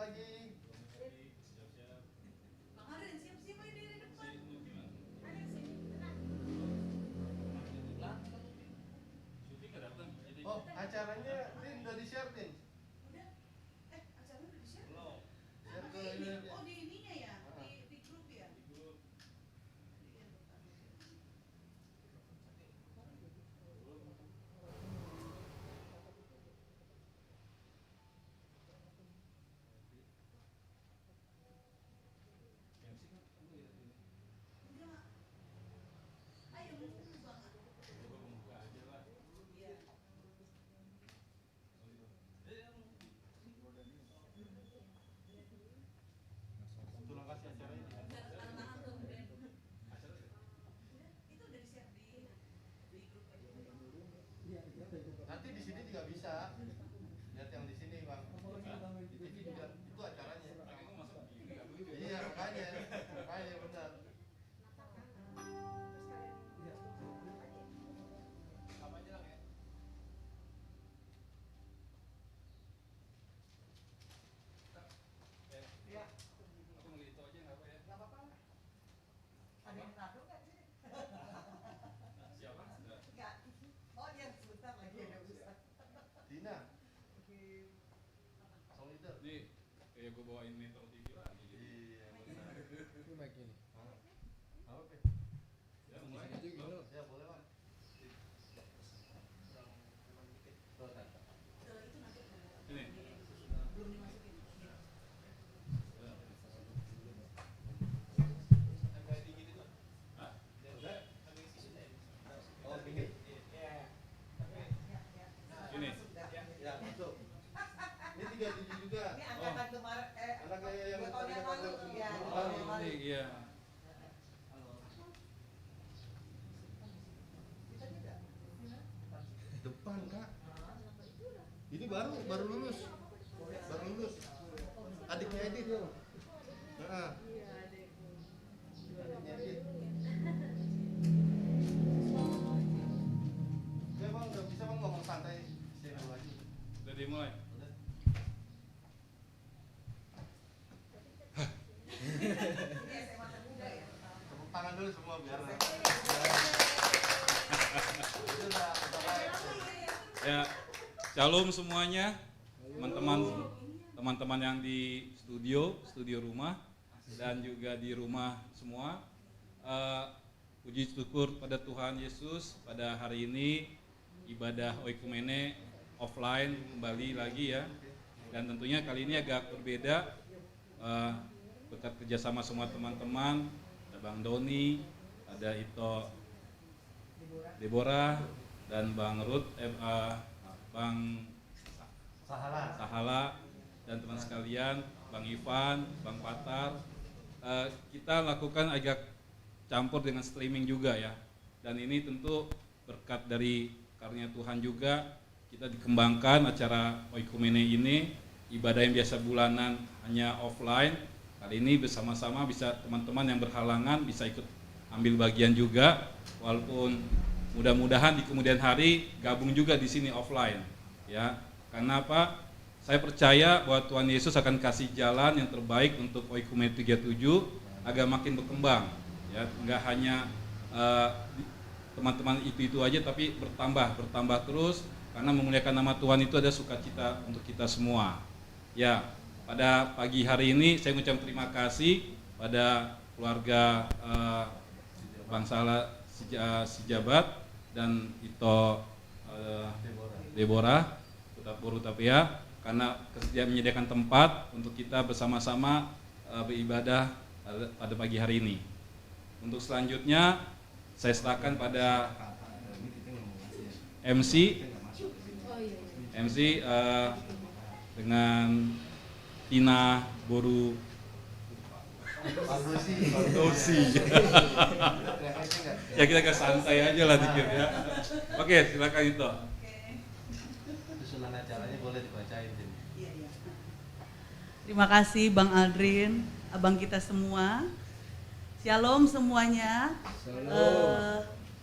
lagi. Siap-siap. Bang Arin siap-siap aja dari depan. Ada syuting nggak datang? Oh, acaranya Din udah di-share Din. Udah. Acaranya udah di-share? Belum. Share ke Ini. ini. Oh, di ininya ya, di grup ya. Di grup. Iya, bentar. MC kan kamu ya ini. Enggak. Ayo move Bang. Coba membuka aja lah. Iya. Satu lokasi acaranya. Tangan tuh, Ben. Acara ya? Itu udah di-share di grup aja. Nanti di sini juga bisa. Lihat yang di sini, Bang. Di TV juga itu acaranya. Makanya kamu masuk gini nggak begitu ya? Iya, makanya. Makanya benar. Apa aja lah ya? Iya. Aku manggil itu aja nggak apa ya? Gak apa-apa. Ada yang tahu nggak sih? Siapa? Sudah. Nggak. Oh dia sebentar lagi ada usaha. Dina. Solider. Nih, kayak gue bawain Metro TV lagi gitu. Iya, benar. Ini mic ini. Apa, Pe? Ya, mulai. Aja gitu. Ya, boleh, Bang. Itu nanti Ini. belum dimasukin. Iya. Hah? Oh, ini. Ini. Ya, masuk. Ini 37 juga. Ini angkatan kemarin Anak kayak yang 2 tahun yang lalu. Iya. Oh, tahun yang lalu. Ini, iya. Kita juga. Depan, Kak. Ini baru lulus. Baru lulus. Adiknya Edit. Heeh. Adiknya Edit. Oke, Bang, udah bisa Bang ngomong santai. Saya dulu aja. Udah dimulai. Udah. Ini SMA termuda ya. Tepuk tangan dulu semua biar. Itu udah baik. Ya, shalom semuanya, teman-teman yang di studio rumah dan juga di rumah semua. Puji syukur pada Tuhan Yesus pada hari ini ibadah oikumene offline kembali lagi ya. Dan tentunya kali ini agak berbeda berkat kerjasama semua teman-teman. Ada Bang Doni, ada Ito Deborah dan Bang Ruth, Bang Sahala dan teman sekalian, Bang Ivan, Bang Patar. Kita lakukan agak campur dengan streaming juga ya. Dan ini tentu berkat dari karunia Tuhan juga kita dikembangkan acara Oikumene ini, ibadah yang biasa bulanan hanya offline. Kali ini bersama-sama bisa teman-teman yang berhalangan bisa ikut ambil bagian juga, walaupun mudah-mudahan di kemudian hari gabung juga di sini offline ya. Karena apa? Saya percaya bahwa Tuhan Yesus akan kasih jalan yang terbaik untuk Oikumene 37 agar makin berkembang ya, enggak hanya teman-teman itu aja tapi bertambah terus, karena memuliakan nama Tuhan itu ada sukacita untuk kita semua. Ya, pada pagi hari ini saya mengucapkan terima kasih pada keluarga Bang Sahala Sijabat dan Ito Deborah Tapia karena kesedia menyediakan tempat untuk kita bersama-sama beribadah pada pagi hari ini. Untuk selanjutnya saya serahkan pada MC dengan Tina Boru Faldosi. Ya kita ke santai aja lah dikit ya. Oke, silakan itu. Susunan acaranya boleh dibacain. Iya. Terima kasih Bang Aldrin, abang kita semua. Shalom semuanya.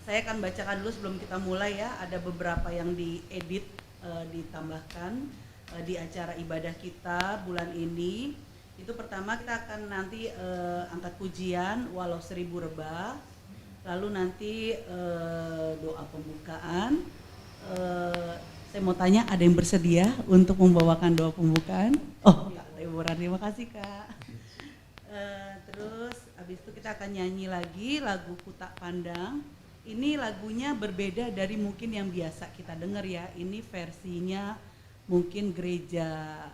Saya akan bacakan dulu sebelum kita mulai ya. Ada beberapa yang diedit, ditambahkan. di acara ibadah kita bulan ini. Itu pertama kita akan nanti angkat pujian walau 1000 rebah, lalu nanti doa pembukaan. Saya mau tanya, ada yang bersedia untuk membawakan doa pembukaan? Oh, Kak Deborah, terima kasih Kak. Terus habis itu kita akan nyanyi lagi lagu Kutak Pandang. Ini lagunya berbeda dari mungkin yang biasa kita dengar ya. Ini versinya mungkin gereja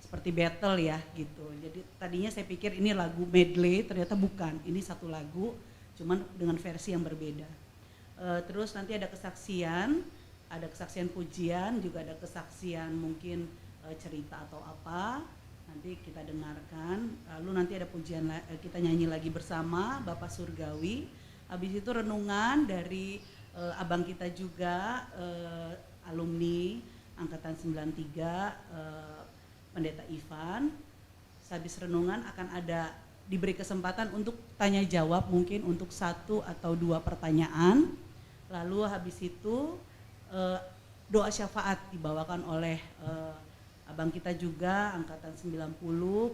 seperti battle ya gitu. Jadi tadinya saya pikir ini lagu medley, ternyata bukan. Ini satu lagu, cuman dengan versi yang berbeda. Terus nanti ada kesaksian pujian, juga ada kesaksian mungkin cerita atau apa. Nanti kita dengarkan. Lalu nanti ada pujian, kita nyanyi lagi bersama Bapak Surgawi. Habis itu renungan dari abang kita juga, alumni angkatan 93, Pendeta Ivan. Habis renungan akan ada diberi kesempatan untuk tanya jawab, mungkin untuk 1 atau 2 pertanyaan. Lalu habis itu doa syafaat dibawakan oleh abang kita juga angkatan 90,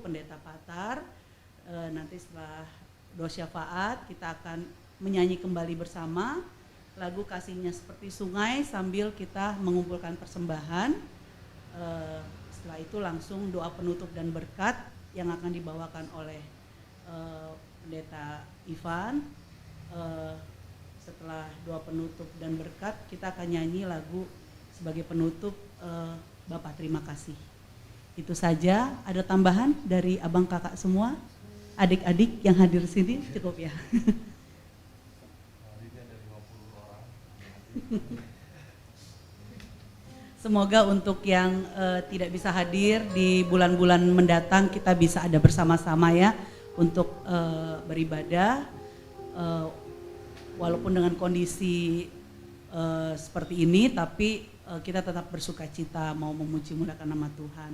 Pendeta Patar. Nanti setelah doa syafaat kita akan menyanyi kembali bersama lagu Kasihnya Seperti Sungai sambil kita mengumpulkan persembahan. Setelah itu langsung doa penutup dan berkat yang akan dibawakan oleh Pendeta Ivan. Setelah doa penutup dan berkat, kita akan nyanyi lagu sebagai penutup, Bapak terima kasih. Itu saja. Ada tambahan dari abang kakak semua, adik-adik yang hadir sini cukup ya. Semoga untuk yang tidak bisa hadir di bulan-bulan mendatang kita bisa ada bersama-sama ya untuk beribadah, walaupun dengan kondisi seperti ini, tapi kita tetap bersuka cita mau memuji muliakan nama Tuhan.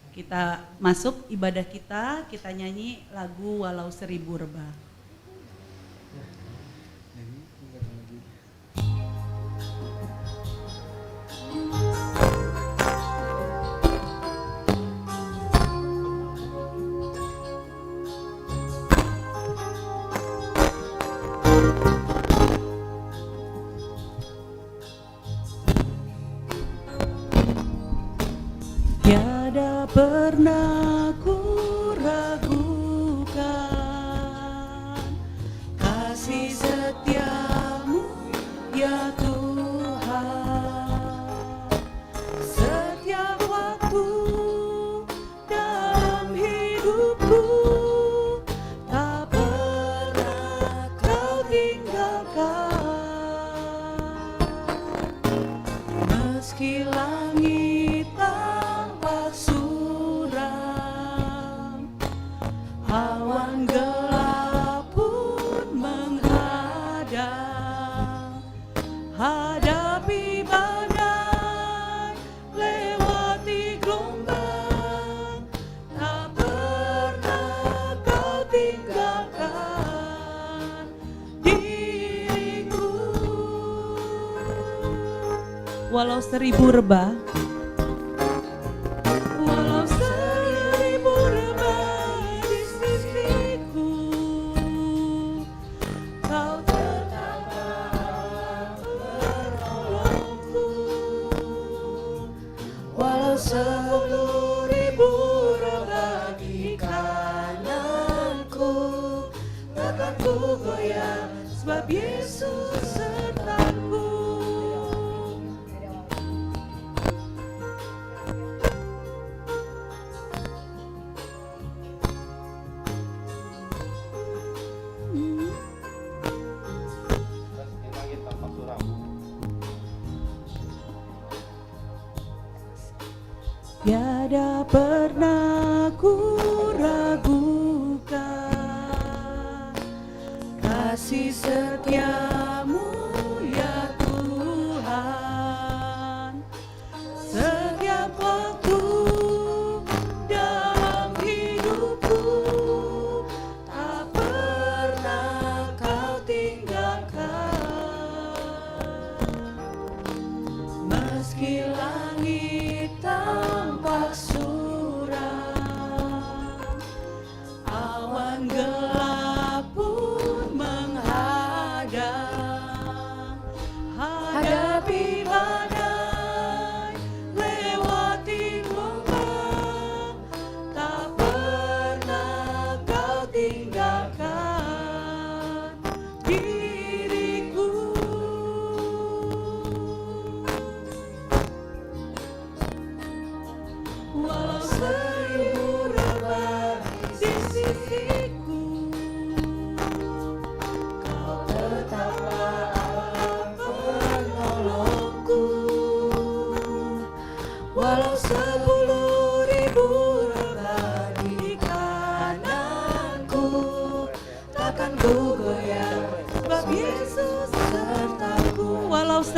Kita masuk ibadah kita nyanyi lagu Walau 1000 Rebah. Tiada pernah ku ragukan kasih setiamu ya Tuhan. Setiap waktu dalam hidupku tak pernah kau tinggalkan. Meski langit tampak suram, awan gelap pun menghadang. Hadapi badai, lewati gelombang, tak pernah kau tinggalkan diriku. Walau 1000 rebah, walau 1000 rebah di sisiku, kau tetaplah penolongku. Walau 10.000 rebah di kananku, takkan ku goyah sebab Yesus sertaku. Meski langit tampak suram. Tiada pernah ku ragukan kasih setiamu ya Tuhan. Setiap waktu dalam hidupku tak pernah kau tinggalkan. Meski langit tak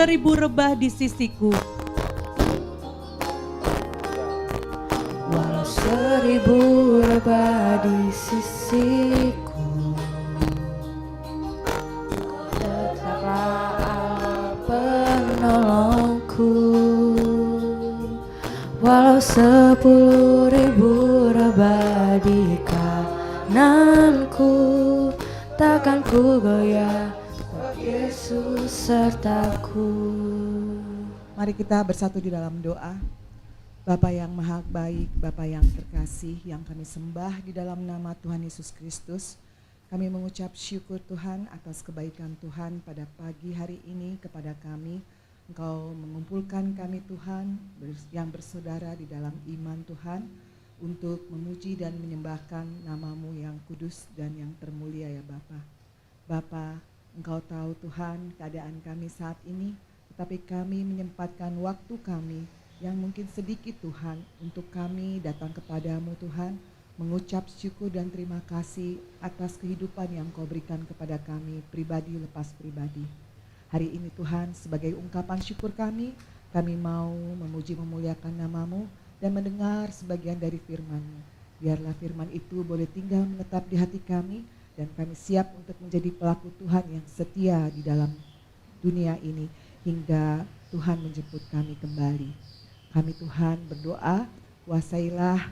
seribu rebah di sisiku. Walau seribu rebah di sisiku, tetaplah Allah penolongku. Walau 10.000 rebah di kananku, takkan ku goyah, sebab Yesus sertaku. Mari kita bersatu di dalam doa. Bapa yang maha baik, Bapa yang terkasih, yang kami sembah di dalam nama Tuhan Yesus Kristus. Kami mengucap syukur Tuhan atas kebaikan Tuhan pada pagi hari ini kepada kami. Engkau mengumpulkan kami Tuhan yang bersaudara di dalam iman Tuhan untuk memuji dan menyembahkan nama-Mu yang kudus dan yang termulia ya Bapa. Bapa, Engkau tahu Tuhan keadaan kami saat ini, tetapi kami menyempatkan waktu kami yang mungkin sedikit Tuhan untuk kami datang kepadamu Tuhan, mengucap syukur dan terima kasih atas kehidupan yang Kau berikan kepada kami pribadi lepas pribadi. Hari ini Tuhan sebagai ungkapan syukur kami mau memuji memuliakan nama-Mu dan mendengar sebagian dari firman-Mu. Biarlah firman itu boleh tinggal menetap di hati kami dan kami siap untuk menjadi pelaku Tuhan yang setia di dalam dunia ini hingga Tuhan menjemput kami kembali. Kami Tuhan berdoa, kuasailah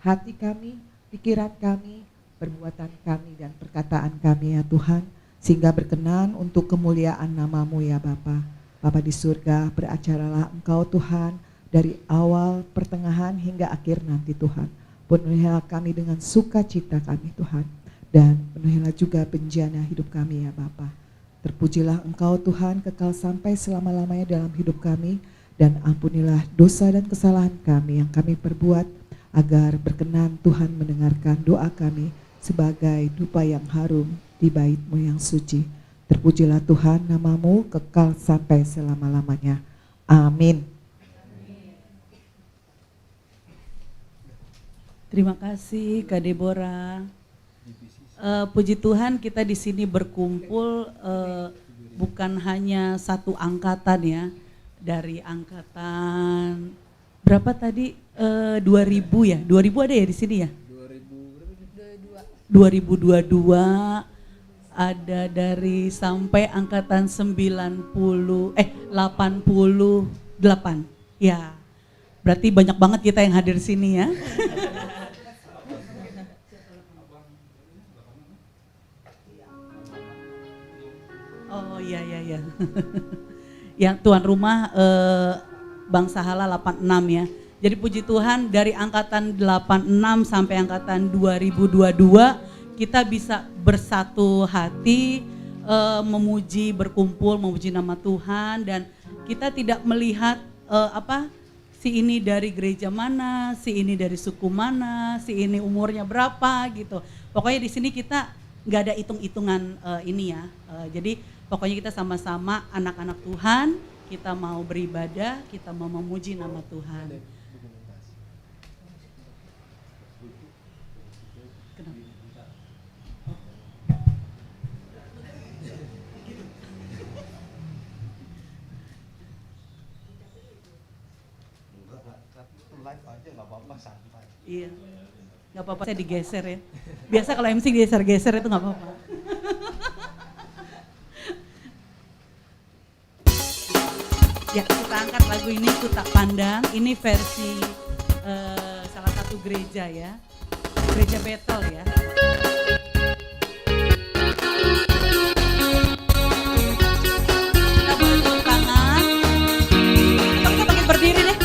hati kami, pikiran kami, perbuatan kami dan perkataan kami ya Tuhan, sehingga berkenan untuk kemuliaan nama-Mu ya Bapa. Bapa di surga, beracaralah Engkau Tuhan dari awal, pertengahan hingga akhir nanti Tuhan. Penuhilah kami dengan sukacita kami Tuhan, dan penuhilah juga benjana hidup kami ya Bapa. Terpujilah Engkau Tuhan kekal sampai selama-lamanya dalam hidup kami, dan ampunilah dosa dan kesalahan kami yang kami perbuat, agar berkenan Tuhan mendengarkan doa kami sebagai dupa yang harum di bait-Mu yang suci. Terpujilah Tuhan, nama-Mu kekal sampai selama-lamanya. Amin. Terima kasih Kak Deborah. Puji Tuhan kita di sini berkumpul bukan hanya satu angkatan ya, dari angkatan berapa tadi 2000 ya, 2000 ada ya di sini ya? 2022 ada dari sampai angkatan 88 ya. Berarti banyak banget kita yang hadir sini ya. Oh iya. Yang tuan rumah Bang Sahala 86 ya. Jadi puji Tuhan dari angkatan 86 sampai angkatan 2022 kita bisa bersatu hati memuji, berkumpul memuji nama Tuhan, dan kita tidak melihat si ini dari gereja mana, si ini dari suku mana, si ini umurnya berapa gitu. Pokoknya di sini kita nggak ada hitung-hitungan ini ya. Jadi pokoknya kita sama-sama anak-anak Tuhan, kita mau beribadah, kita mau memuji nama Tuhan. Live aja nggak apa-apa, santai. Iya, nggak apa-apa saya digeser ya. Biasa kalau MC geser-geser itu nggak apa-apa. Ya kita angkat lagu ini Kutak Pandang, ini versi salah satu gereja ya, gereja Betel ya. Kita boleh tepuk tangan, atau kita pakai berdiri deh.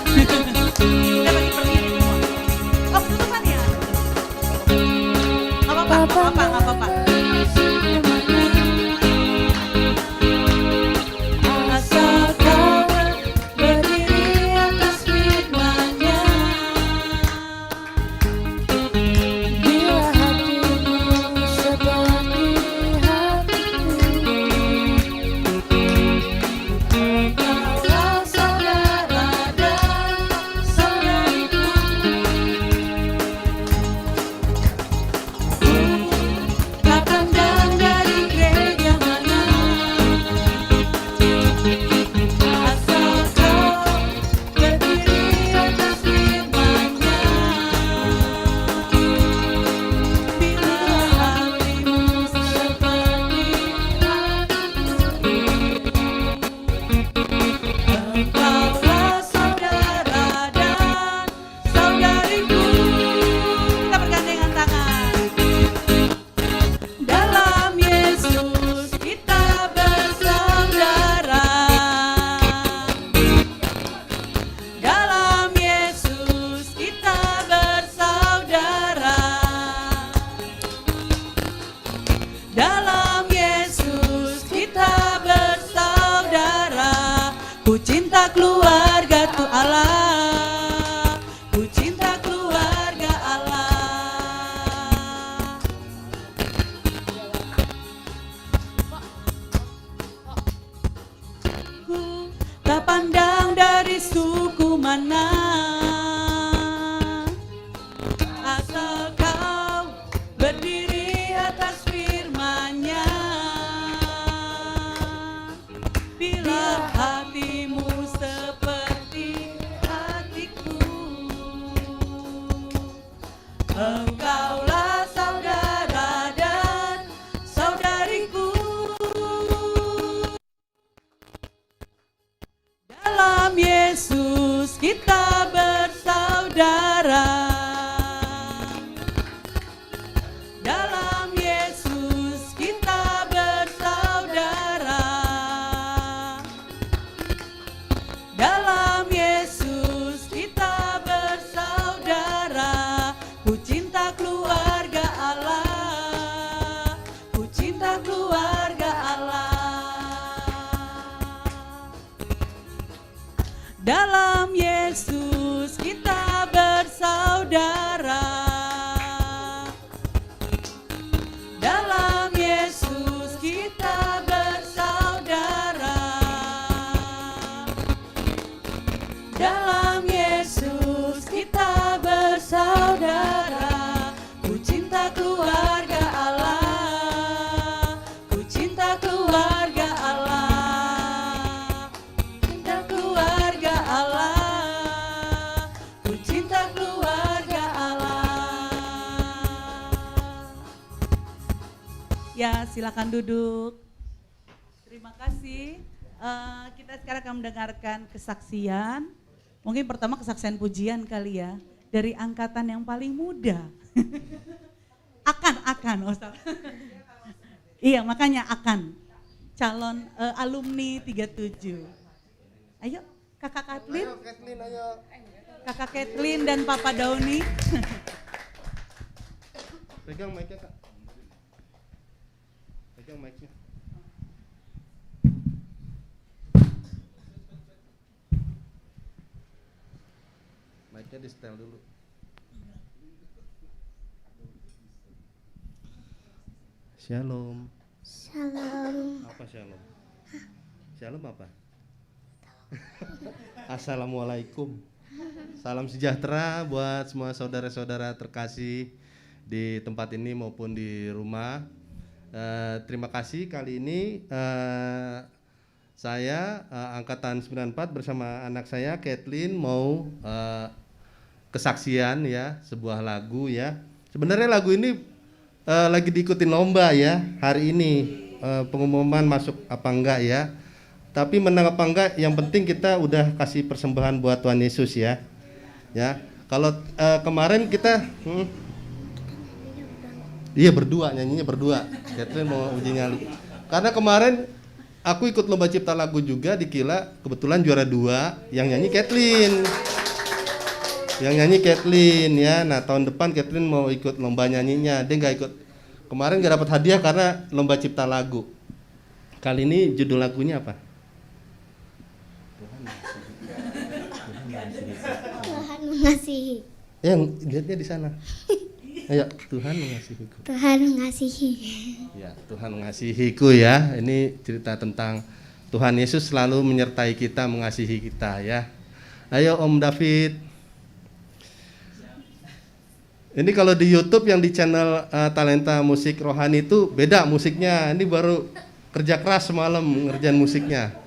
Kita pakai berdiri semua. Oh ketutupan ya? Gak apa-apa. Bila hatimu Engkaulah saudara dan saudariku. Dalam Yesus kita bersaudara. Dalam Yesus kita bersaudara. Dalam Yesus kita bersaudara. Ku cinta keluarga Allah. Ku cinta keluarga Allah. Dalam Yesus kita bersaudara. Dalam Yesus kita bersaudara. Dalam Yesus kita bersaudara. Ku cinta keluarga Allah. Ku cinta keluarga Allah. Cinta keluarga Allah. Ku cinta keluarga Allah. Ya, silakan duduk. Terima kasih. Kita sekarang akan mendengarkan kesaksian. Mungkin pertama kesaksian pujian kali ya. Dari angkatan yang paling muda. Akan. Oh, salah. Iya, makanya akan. Calon alumni 37. Ayo, Kakak Kathleen. Ayo Kathleen, ayo. Kakak Kathleen dan Papa Dauni. Pegang mic-nya, Kak. Pegang mic-nya. Mic-nya di setel dulu. Shalom. Shalom. Apa shalom? Shalom apa? Assalamualaikum. Salam sejahtera buat semua saudara-saudara terkasih di tempat ini maupun di rumah. Terima kasih kali ini saya angkatan 94 bersama anak saya Kathleen mau kesaksian ya, sebuah lagu ya. Sebenarnya lagu ini lagi diikutin lomba ya hari ini, pengumuman masuk apa enggak ya. Tapi menang apa enggak, yang penting kita udah kasih persembahan buat Tuhan Yesus ya. Ya, kalau kemarin kita iya berdua, nyanyinya berdua. Kathleen mau uji nyali. Karena kemarin aku ikut lomba cipta lagu juga di Kila, kebetulan juara 2, yang nyanyi Kathleen. Yang nyanyi Kathleen ya. Nah, tahun depan Kathleen mau ikut lomba nyanyinya. Dia nggak ikut. Kemarin nggak dapat hadiah karena lomba cipta lagu. Kali ini judul lagunya apa? Tuhan mengasihi. Yang lihatnya di sana. Ayo, Tuhan mengasihiku. Tuhan mengasihi. Ya, Tuhan mengasihiku ya. Ini cerita tentang Tuhan Yesus selalu menyertai kita, mengasihi kita ya. Ayo Om David. Ini kalau di YouTube yang di channel Talenta Musik Rohani itu beda musiknya. Ini baru kerja keras semalam ngerjain musiknya.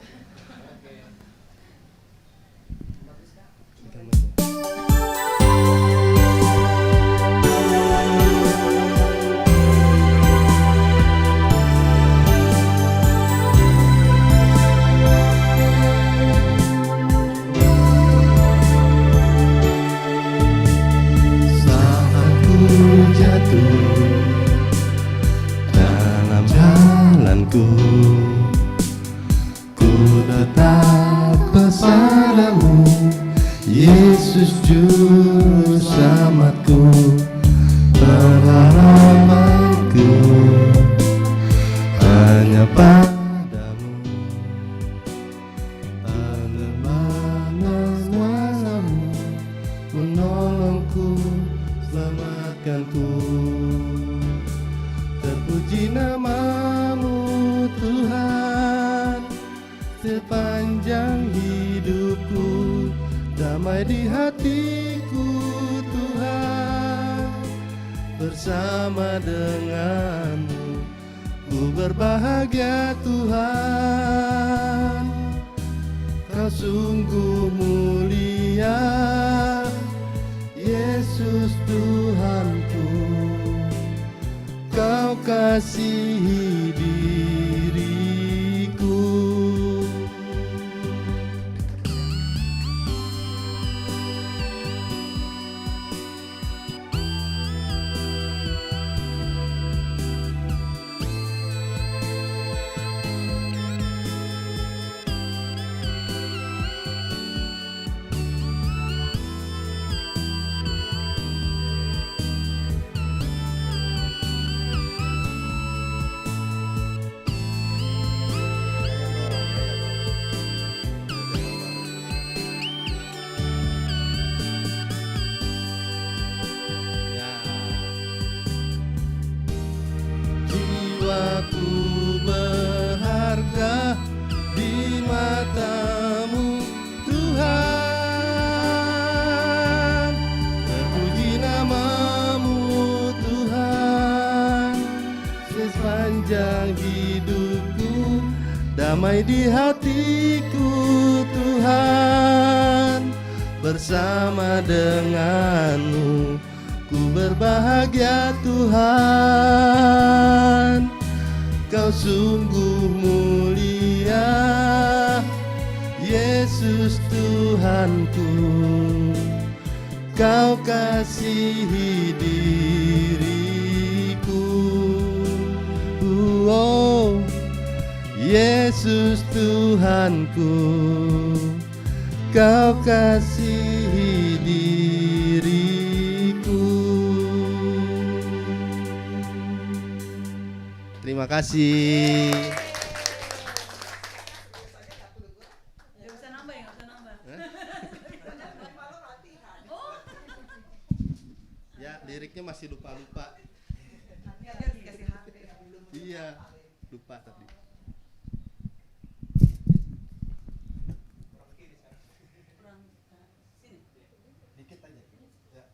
Dalam jalanku ku tetap bersamamu, Yesus juru selamatku, pengharapanku hanya padamu, penerangan wajahmu menolongku, selamatkanku. Terpuji namamu Tuhan, sepanjang hidupku, damai di hatiku Tuhan, bersama denganmu ku berbahagia Tuhan. Kau sungguh mulia Yesus. Yesus Tuhanku, Kau kasihi diriku. Jiwaku berharga di mata-Mu, Tuhan. Terpuji nama-Mu, Tuhan. Sepanjang hidupku, damai di hatiku, Tuhan. Bersama dengan-Mu ku berbahagia, Tuhan. Kau sungguh mulia, Yesus Tuhanku. Kau kasihi diriku. Oh, Yesus Tuhanku, Kau kasihi diriku. Terima kasih. Nggak bisa nambah ya, nggak bisa nambah. Ya, liriknya masih lupa-lupa. Iya, lupa tadi. Dikit aja. Ya.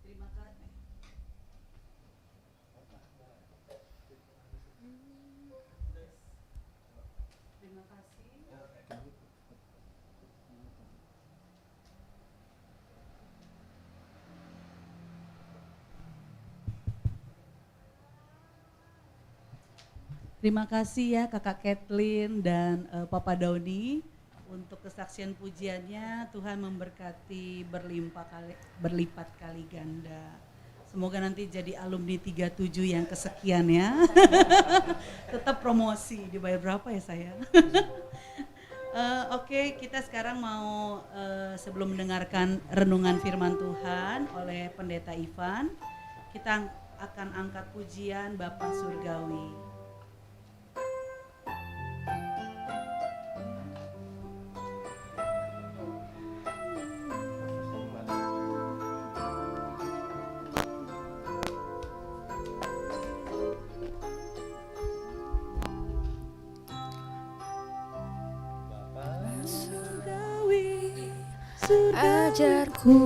Terima kasih. Terima kasih. Terima kasih ya Kakak Kathleen dan Papa Dauni untuk kesaksian pujiannya. Tuhan memberkati berlipat kali ganda. Semoga nanti jadi alumni 37 yang kesekian ya. Tetap promosi, dibayar berapa ya saya? Oke, kita sekarang mau sebelum mendengarkan renungan firman Tuhan oleh Pendeta Ivan, kita akan angkat pujian Bapa Surgawi. Ajarku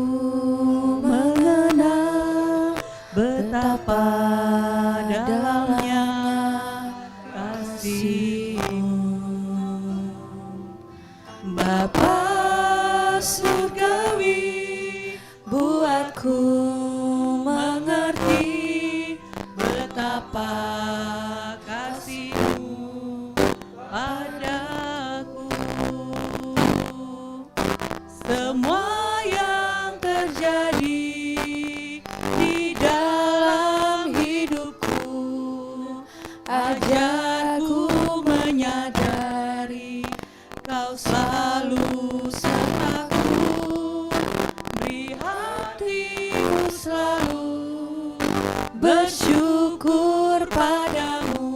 mengenal betapa dalamnya kasih-Mu, Bapa surgawi, buatku mengerti betapa kasih-Mu padaku. Semua yang terjadi di dalam hidupku, ajarku menyadari Kau selalu sertaku. Beri hatiku selalu bersyukur padamu,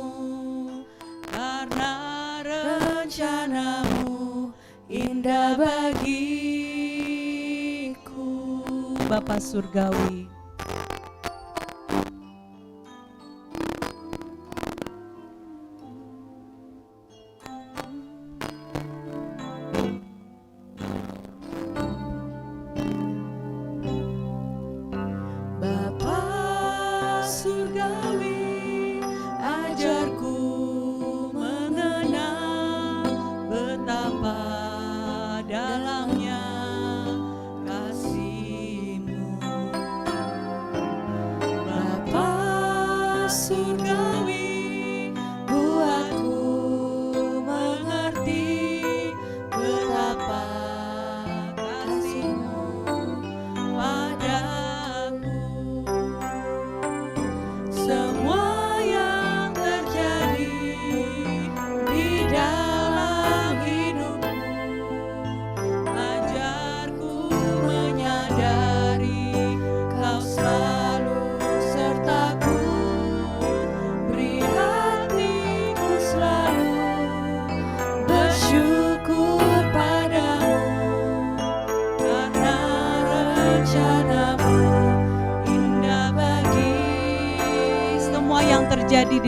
karena rencana-Mu indah bagiku. Bapa surgawi, Bapa surgawi, ajarku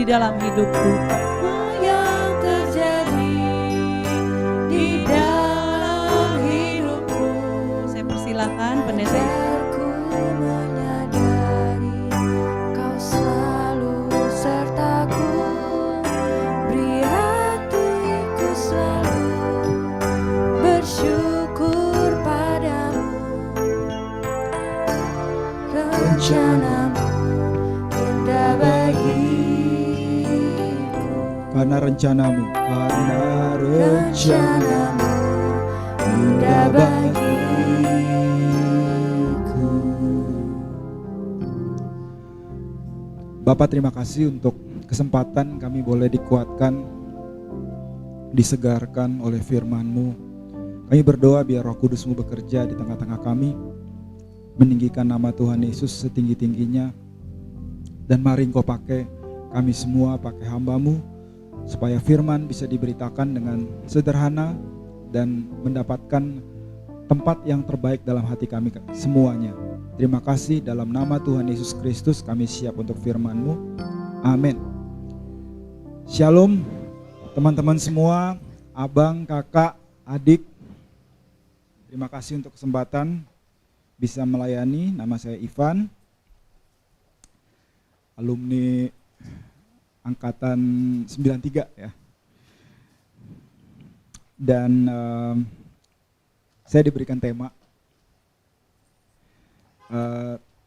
di dalam hidupku. Yang terjadi di dalam hidupku. Saya persilahkan pendeta. Biarku menyadari kau selalu sertaku. Beri hatiku selalu bersyukur padamu. Rencanamu indah bagiku. Karena rencanamu Rencanamu indah bagiku. Bapak, terima kasih untuk kesempatan kami boleh dikuatkan, disegarkan oleh firman-Mu. Kami berdoa biar Roh Kudus-Mu bekerja di tengah-tengah kami, meninggikan nama Tuhan Yesus setinggi-tingginya. Dan mari Engkau pakai kami semua, pakai hamba-Mu, supaya firman bisa diberitakan dengan sederhana dan mendapatkan tempat yang terbaik dalam hati kami semuanya. Terima kasih, dalam nama Tuhan Yesus Kristus kami siap untuk firman-Mu. Amin. Shalom teman-teman semua, abang, kakak, adik. Terima kasih untuk kesempatan bisa melayani. Nama saya Ivan, alumni angkatan 93 ya. Dan saya diberikan tema.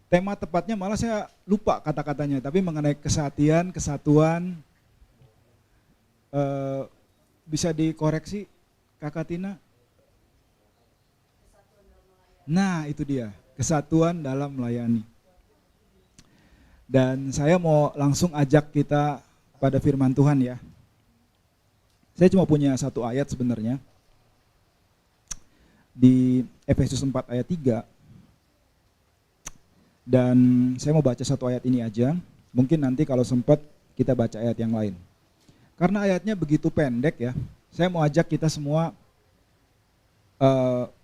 Tema tepatnya malah saya lupa kata-katanya, tapi mengenai kesatian, kesatuan. Bisa dikoreksi Kakak Tina? Nah itu dia, kesatuan dalam melayani. Dan saya mau langsung ajak kita pada firman Tuhan ya. Saya cuma punya satu ayat sebenarnya. Di Efesus 4 ayat 3. Dan saya mau baca satu ayat ini aja. Mungkin nanti kalau sempat kita baca ayat yang lain. Karena ayatnya begitu pendek ya. Saya mau ajak kita semua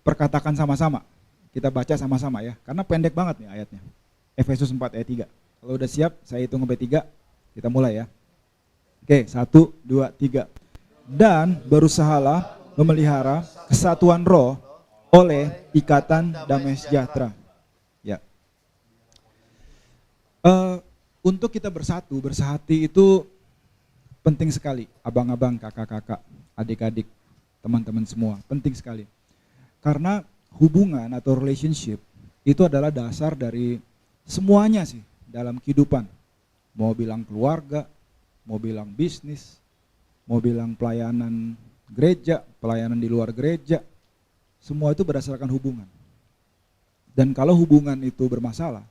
perkatakan sama-sama. Kita baca sama-sama ya. Karena pendek banget nih ayatnya. Efesus 4 ayat 3. Kalau udah siap, saya hitung sampai 3. Kita mulai ya. Oke, 1, 2, 3. Dan berusahalah memelihara kesatuan roh oleh ikatan damai sejahtera. Ya. Untuk kita bersatu, bersehati itu penting sekali. Abang-abang, kakak-kakak, adik-adik, teman-teman semua, penting sekali. Karena hubungan atau relationship itu adalah dasar dari semuanya sih dalam kehidupan. Mau bilang keluarga, mau bilang bisnis, mau bilang pelayanan gereja, pelayanan di luar gereja, semua itu berdasarkan hubungan. Dan kalau hubungan itu bermasalah,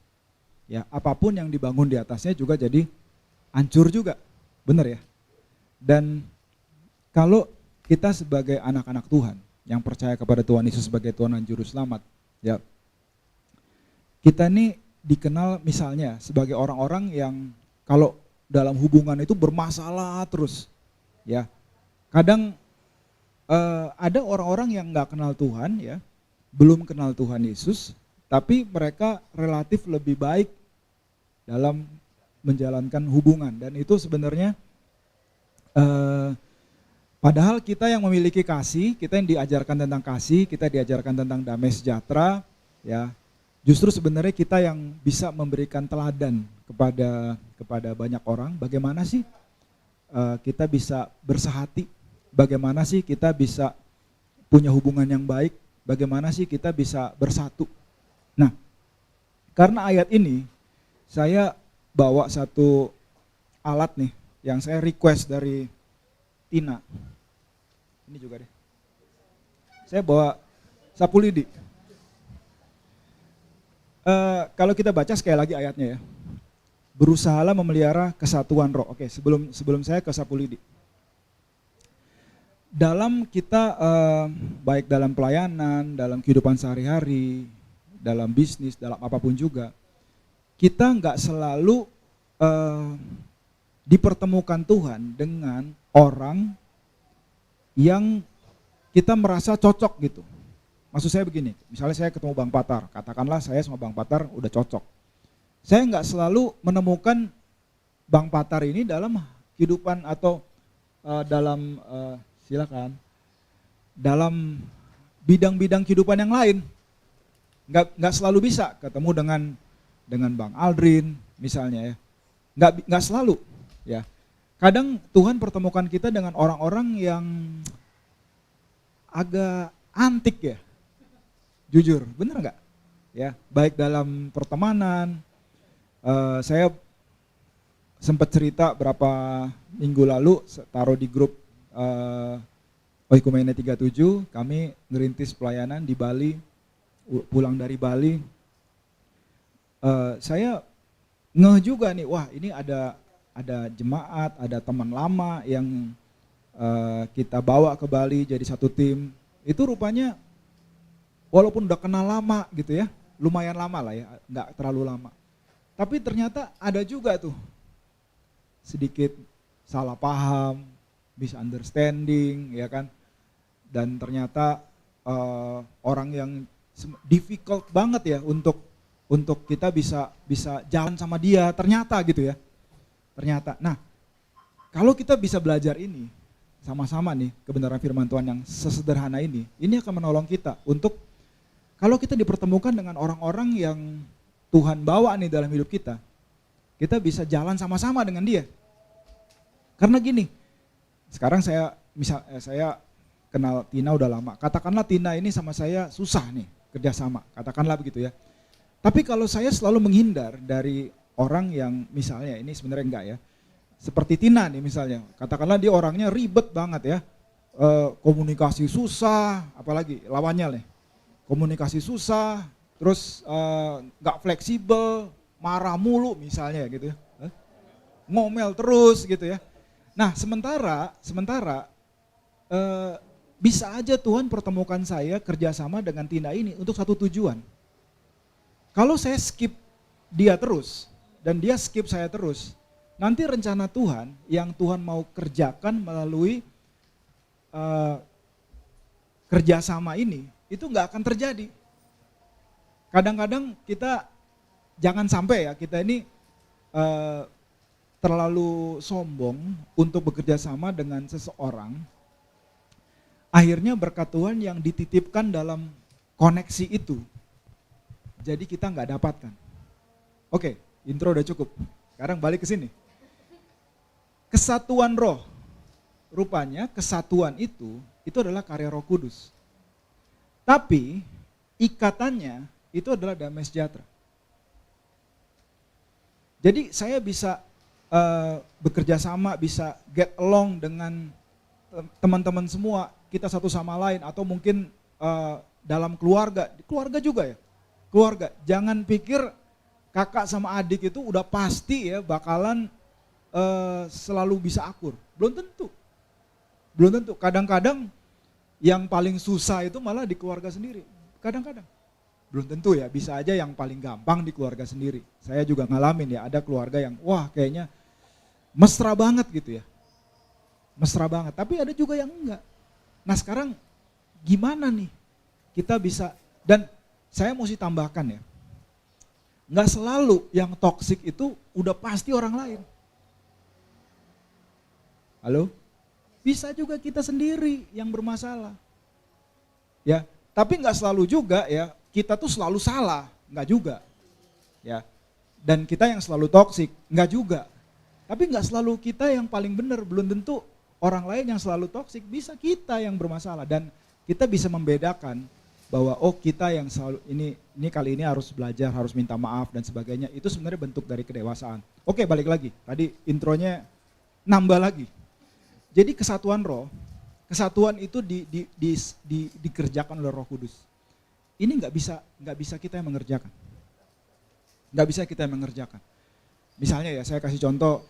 ya apapun yang dibangun di atasnya juga jadi hancur juga, benar ya? Dan kalau kita sebagai anak-anak Tuhan yang percaya kepada Tuhan Yesus sebagai Tuhan dan Juru Selamat, ya kita ini dikenal misalnya sebagai orang-orang yang kalau dalam hubungan itu bermasalah terus, ya kadang ada orang-orang yang nggak kenal Tuhan, ya belum kenal Tuhan Yesus, tapi mereka relatif lebih baik dalam menjalankan hubungan. Dan itu sebenarnya padahal kita yang memiliki kasih, kita yang diajarkan tentang kasih, kita diajarkan tentang damai sejahtera, ya justru sebenarnya kita yang bisa memberikan teladan kepada banyak orang. Bagaimana sih kita bisa bersehati, bagaimana sih kita bisa punya hubungan yang baik, bagaimana sih kita bisa bersatu. Nah, karena ayat ini saya bawa satu alat nih yang saya request dari Tina. Ini juga deh. Saya bawa sapu lidi. Kalau kita baca sekali lagi ayatnya ya. Berusahalah memelihara kesatuan roh. Oke, sebelum saya ke sapu lidi. Dalam kita baik dalam pelayanan, dalam kehidupan sehari-hari, dalam bisnis, dalam apapun juga, kita nggak selalu dipertemukan Tuhan dengan orang yang kita merasa cocok gitu. Maksud saya begini, misalnya saya ketemu Bang Patar, katakanlah saya sama Bang Patar udah cocok. Saya nggak selalu menemukan Bang Patar ini dalam kehidupan atau dalam silakan dalam bidang-bidang kehidupan yang lain. Nggak selalu bisa ketemu dengan Bang Aldrin misalnya ya. Nggak selalu ya. Kadang Tuhan pertemukan kita dengan orang-orang yang agak antik ya. Jujur, bener nggak? Ya, baik dalam pertemanan. Saya sempat cerita berapa minggu lalu taruh di grup Oikumene 37, kami ngerintis pelayanan di Bali, pulang dari Bali. Saya ngeh juga nih, wah ini ada jemaat, ada teman lama yang kita bawa ke Bali jadi satu tim. Itu rupanya walaupun udah kenal lama gitu ya, lumayan lama lah ya, nggak terlalu lama. Tapi ternyata ada juga tuh sedikit salah paham, misunderstanding ya kan. Dan ternyata orang yang difficult banget ya untuk kita bisa jalan sama dia, ternyata gitu ya. Ternyata. Nah, kalau kita bisa belajar ini sama-sama nih kebenaran firman Tuhan yang sesederhana ini akan menolong kita untuk kalau kita dipertemukan dengan orang-orang yang Tuhan bawa nih dalam hidup kita bisa jalan sama-sama dengan dia. Karena gini, sekarang saya kenal Tina udah lama. Katakanlah Tina ini sama saya susah nih kerjasama, katakanlah begitu ya. Tapi kalau saya selalu menghindar dari orang yang misalnya ini sebenarnya enggak ya. Seperti Tina nih misalnya, katakanlah dia orangnya ribet banget ya. Komunikasi susah, apalagi lawannya nih. Komunikasi susah, terus enggak fleksibel, marah mulu misalnya gitu ya. Ngomel terus gitu ya. Nah, sementara bisa aja Tuhan pertemukan saya kerjasama dengan Tina ini untuk satu tujuan. Kalau saya skip dia terus dan dia skip saya terus, nanti rencana Tuhan yang Tuhan mau kerjakan melalui kerjasama ini itu nggak akan terjadi. Kadang-kadang kita jangan sampai ya kita ini terlalu sombong untuk bekerja sama dengan seseorang. Akhirnya berkat Tuhan yang dititipkan dalam koneksi itu, jadi kita nggak dapatkan. Oke, intro udah cukup. Sekarang balik ke sini. Kesatuan roh, rupanya kesatuan itu adalah karya Roh Kudus. Tapi ikatannya itu adalah damai sejahtera. Jadi saya bisa bekerja sama, bisa get along dengan teman-teman semua, kita satu sama lain, atau mungkin dalam keluarga juga ya, keluarga. Jangan pikir kakak sama adik itu udah pasti ya bakalan selalu bisa akur, belum tentu. Kadang-kadang yang paling susah itu malah di keluarga sendiri, kadang-kadang. Belum tentu ya, bisa aja yang paling gampang di keluarga sendiri. Saya juga ngalamin ya, ada keluarga yang wah kayaknya mesra banget gitu ya. Mesra banget, tapi ada juga yang enggak. Nah sekarang gimana nih kita bisa, dan saya mesti tambahkan ya, enggak selalu yang toksik itu udah pasti orang lain. Halo? Bisa juga kita sendiri yang bermasalah. Ya, tapi enggak selalu juga ya, kita tuh selalu salah, enggak juga. Ya. Dan kita yang selalu toksik, enggak juga. Tapi enggak selalu kita yang paling benar, belum tentu orang lain yang selalu toksik, bisa kita yang bermasalah. Dan kita bisa membedakan bahwa oh kita yang selalu ini kali ini harus belajar, harus minta maaf dan sebagainya. Itu sebenarnya bentuk dari kedewasaan. Oke, balik lagi. Tadi intronya nambah lagi. Jadi kesatuan roh, kesatuan itu dikerjakan oleh Roh Kudus. Ini nggak bisa kita yang mengerjakan. Nggak bisa kita yang mengerjakan. Misalnya ya, saya kasih contoh,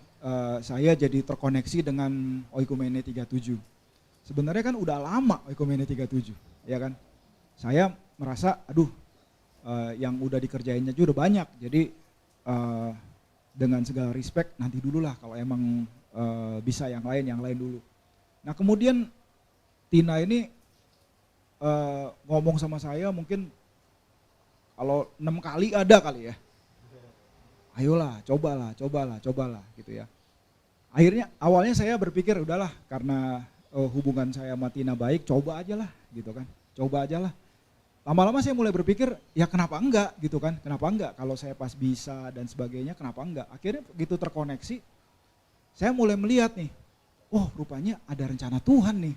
saya jadi terkoneksi dengan Oikumene 37. Sebenarnya kan udah lama Oikumene 37, ya kan? Saya merasa, yang udah dikerjainnya juga udah banyak. Jadi dengan segala respect, nanti dulu lah kalau emang bisa yang lain dulu. Nah kemudian Tina ini ngomong sama saya mungkin kalau 6 kali ada kali ya. ayolah, cobalah gitu ya. Akhirnya awalnya saya berpikir udahlah karena hubungan saya sama Tina baik, coba aja lah gitu kan. Coba aja lah. Lama-lama saya mulai berpikir ya kenapa enggak gitu kan. Kenapa enggak kalau saya pas bisa dan sebagainya, kenapa enggak. Akhirnya begitu terkoneksi saya mulai melihat nih, oh rupanya ada rencana Tuhan nih.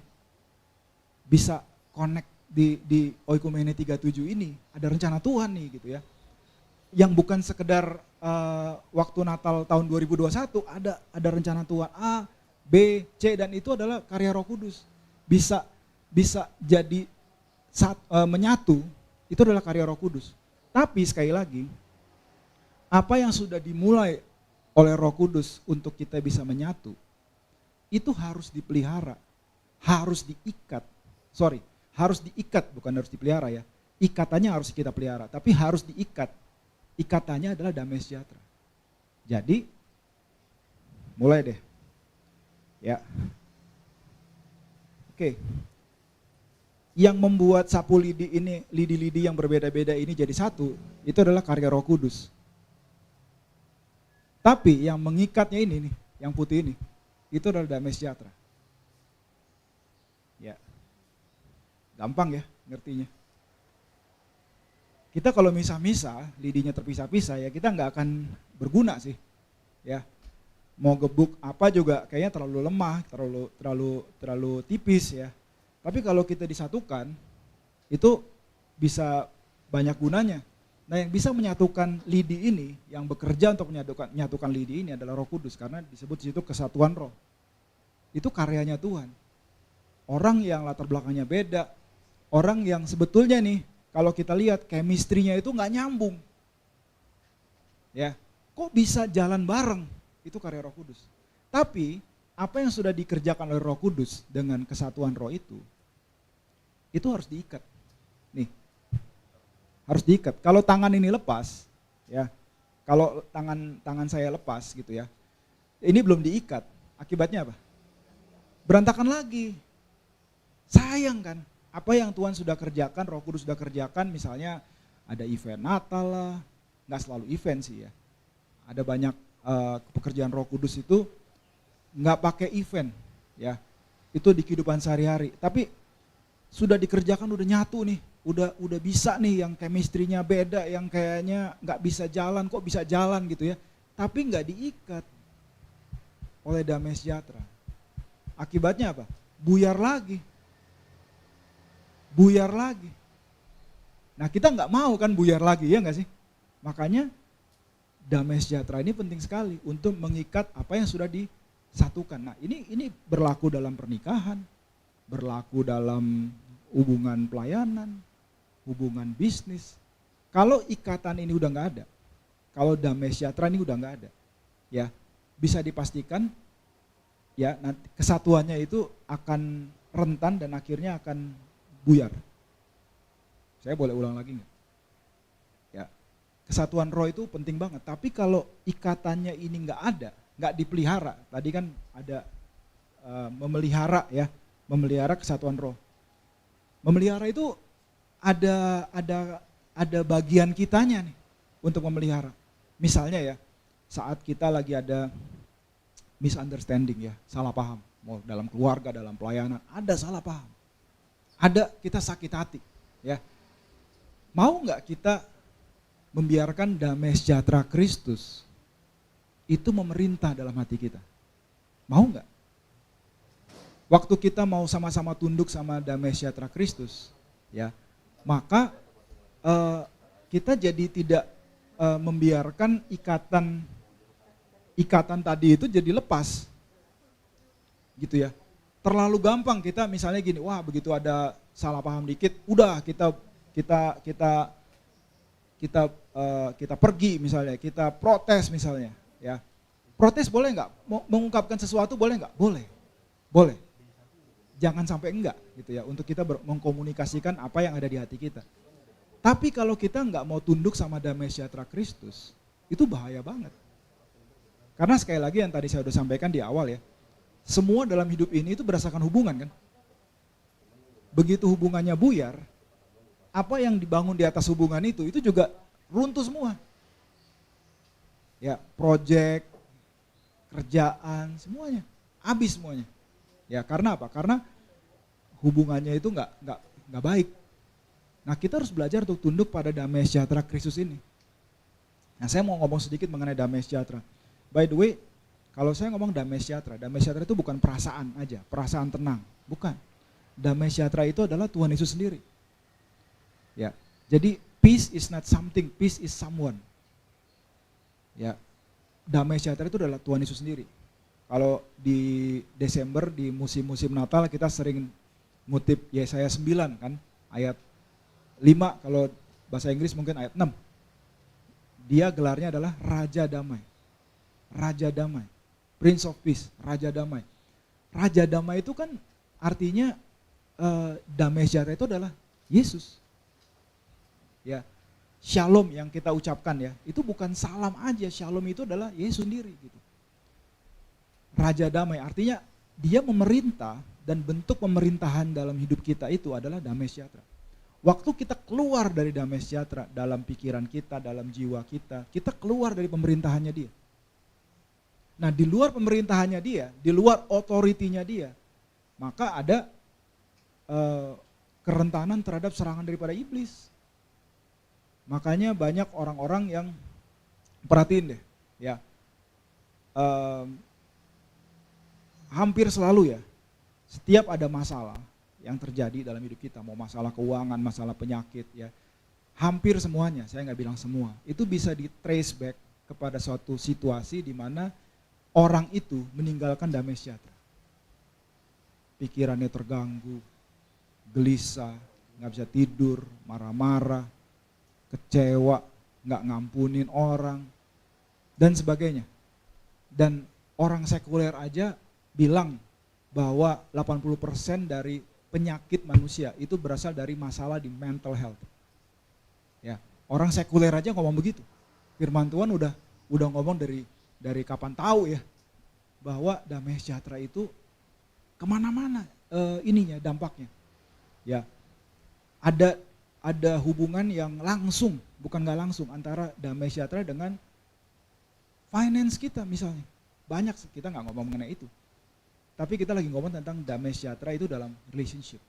Bisa connect di Oikumene 37 ini, ada rencana Tuhan nih gitu ya. Yang bukan sekedar waktu Natal tahun 2021 ada rencana Tuhan A, B, C dan itu adalah karya Roh Kudus. Bisa jadi menyatu, itu adalah karya Roh Kudus. Tapi sekali lagi, apa yang sudah dimulai oleh Roh Kudus untuk kita bisa menyatu, itu harus dipelihara, harus diikat. Harus diikat, bukan harus dipelihara ya. Ikatannya harus kita pelihara, tapi harus diikat. Ikatannya adalah damai sejahtera. Jadi, mulai deh. Ya. Oke. Yang membuat sapu lidi-lidi yang berbeda-beda ini jadi satu, itu adalah karya Roh Kudus. Tapi yang mengikatnya ini nih, yang putih ini, itu adalah damai sejahtera. Ya. Gampang ya ngertinya. Kita kalau misah-misah, lidinya terpisah-pisah ya kita nggak akan berguna sih. Ya. Mau gebuk apa juga kayaknya terlalu lemah, terlalu tipis ya. Tapi kalau kita disatukan, itu bisa banyak gunanya. Nah yang bisa menyatukan lidi ini, yang bekerja untuk menyatukan lidi ini adalah Roh Kudus. Karena disebut di situ kesatuan roh. Itu karyanya Tuhan. Orang yang latar belakangnya beda, orang yang sebetulnya nih, kalau kita lihat chemistry-nya itu nggak nyambung. Ya, kok bisa jalan bareng? Itu karya Roh Kudus. Tapi apa yang sudah dikerjakan oleh Roh Kudus dengan kesatuan roh itu harus diikat. Nih, harus diikat. Kalau tangan ini lepas, ya, kalau tangan saya lepas gitu ya, ini belum diikat. Akibatnya apa? Berantakan lagi. Sayang kan? Apa yang Tuhan sudah kerjakan, Roh Kudus sudah kerjakan, misalnya ada event Natal lah, nggak selalu event sih ya. Ada banyak pekerjaan Roh Kudus itu nggak pakai event, ya. Itu di kehidupan sehari-hari. Tapi sudah dikerjakan, udah nyatu nih, udah bisa nih, yang chemistry-nya beda, yang kayaknya nggak bisa jalan, kok bisa jalan gitu ya. Tapi nggak diikat oleh damai sejahtera. Akibatnya apa? Buyar lagi. Nah kita nggak mau kan buyar lagi ya nggak sih? Makanya damai sejahtera ini penting sekali untuk mengikat apa yang sudah disatukan. Nah ini berlaku dalam pernikahan, berlaku dalam hubungan pelayanan, hubungan bisnis. Kalau ikatan ini udah nggak ada, kalau damai sejahtera ini udah nggak ada, ya bisa dipastikan ya nanti kesatuannya itu akan rentan dan akhirnya akan buyar. Saya boleh ulang lagi nggak? Ya, kesatuan roh itu penting banget. Tapi kalau ikatannya ini nggak ada, nggak dipelihara. Tadi kan ada memelihara ya, memelihara kesatuan roh. Memelihara itu ada bagian kitanya nih untuk memelihara. Misalnya ya, saat kita lagi ada misunderstanding ya, salah paham, mau dalam keluarga, dalam pelayanan, ada salah paham. Ada kita sakit hati, ya. Mau nggak kita membiarkan damai sejahtera Kristus itu memerintah dalam hati kita? Mau nggak? Waktu kita mau sama-sama tunduk sama damai sejahtera Kristus, ya, maka kita jadi tidak membiarkan ikatan tadi itu jadi lepas, gitu ya. Terlalu gampang kita misalnya gini, wah begitu ada salah paham dikit, udah kita pergi misalnya, kita protes misalnya, ya. Protes boleh nggak? Mengungkapkan sesuatu boleh nggak? Boleh. Jangan sampai enggak gitu ya, untuk kita mengkomunikasikan apa yang ada di hati kita. Tapi kalau kita nggak mau tunduk sama damai sejahtera Kristus, itu bahaya banget. Karena sekali lagi yang tadi saya sudah sampaikan di awal ya, semua dalam hidup ini itu berdasarkan hubungan kan. Begitu hubungannya buyar, apa yang dibangun di atas hubungan itu juga runtuh semua. ya, project, kerjaan, semuanya habis semuanya. Ya karena apa? Karena hubungannya itu nggak baik. Nah kita harus belajar untuk tunduk pada damai sejahtera Kristus ini. Nah saya mau ngomong sedikit mengenai damai sejahtera. By the way, kalau saya ngomong damai sejahtera itu bukan perasaan aja, perasaan tenang, bukan. Damai sejahtera itu adalah Tuhan Yesus sendiri. Ya, jadi peace is not something, peace is someone. Ya, damai sejahtera itu adalah Tuhan Yesus sendiri. Kalau di Desember di musim-musim Natal kita sering ngutip Yesaya 9 kan, ayat 5, kalau bahasa Inggris mungkin ayat 6. Dia gelarnya adalah Raja Damai. Raja Damai, Prince of Peace, Raja Damai. Raja Damai itu kan artinya damai sejahtera itu adalah Yesus. Ya, Shalom yang kita ucapkan ya, itu bukan salam aja, Shalom itu adalah Yesus sendiri gitu. Raja Damai artinya dia memerintah dan bentuk pemerintahan dalam hidup kita itu adalah damai sejahtera. Waktu kita keluar dari damai sejahtera dalam pikiran kita, dalam jiwa kita, kita keluar dari pemerintahannya dia. Nah di luar pemerintahannya dia, di luar otoritinya dia, maka ada kerentanan terhadap serangan daripada iblis. Makanya banyak orang-orang yang perhatiin deh, ya, hampir selalu ya, setiap ada masalah yang terjadi dalam hidup kita, mau masalah keuangan, masalah penyakit, ya, hampir semuanya, saya nggak bilang semua, itu bisa di trace back kepada suatu situasi di mana orang itu meninggalkan damai sejahtera. Pikirannya terganggu, gelisah, nggak bisa tidur, marah-marah, kecewa, nggak ngampunin orang, dan sebagainya. Dan orang sekuler aja bilang bahwa 80% dari penyakit manusia itu berasal dari masalah di mental health. Ya, orang sekuler aja ngomong begitu. Firman Tuhan udah ngomong dari kapan tahu ya, bahwa damai sejahtera itu kemana-mana ininya dampaknya. Ya, ada hubungan yang langsung, bukan nggak langsung, antara damai sejahtera dengan finance kita misalnya. Banyak kita nggak ngomong mengenai itu. Tapi kita lagi ngomong tentang damai sejahtera itu dalam relationship.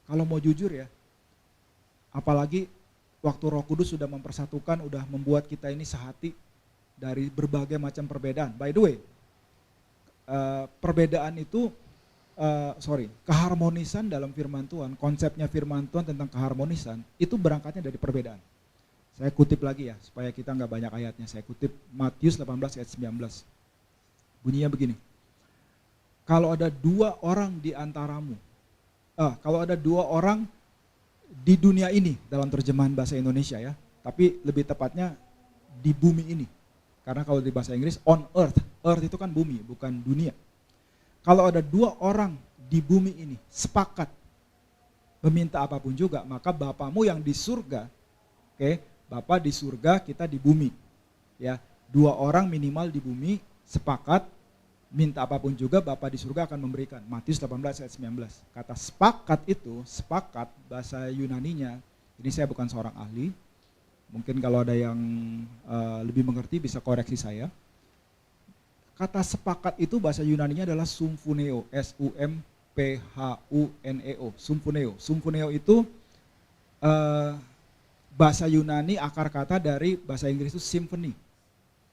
Kalau mau jujur ya, apalagi waktu Roh Kudus sudah mempersatukan, udah membuat kita ini sehati dari berbagai macam perbedaan. By the way, perbedaan itu, keharmonisan dalam firman Tuhan, konsepnya firman Tuhan tentang keharmonisan, itu berangkatnya dari perbedaan. Saya kutip lagi ya, supaya kita nggak banyak ayatnya. Saya kutip Matius 18 ayat 19. Bunyinya begini. Kalau ada dua orang di antaramu, kalau ada dua orang di dunia ini, dalam terjemahan bahasa Indonesia ya, tapi lebih tepatnya di bumi ini. Karena kalau di bahasa Inggris on earth, earth itu kan bumi, bukan dunia. Kalau ada dua orang di bumi ini sepakat meminta apapun juga, maka Bapamu yang di surga, oke, Bapa di surga, kita di bumi. Ya, dua orang minimal di bumi sepakat minta apapun juga, Bapa di surga akan memberikan. Matius 18 ayat 19. Kata sepakat itu, sepakat bahasa Yunaninya, ini saya bukan seorang ahli, mungkin kalau ada yang lebih mengerti bisa koreksi saya. Kata sepakat itu bahasa Yunaninya adalah sumphoneo, S-U-M-P-H-U-N-E-O, sumphoneo. Sumphoneo itu bahasa Yunani akar kata dari bahasa Inggris itu symphony.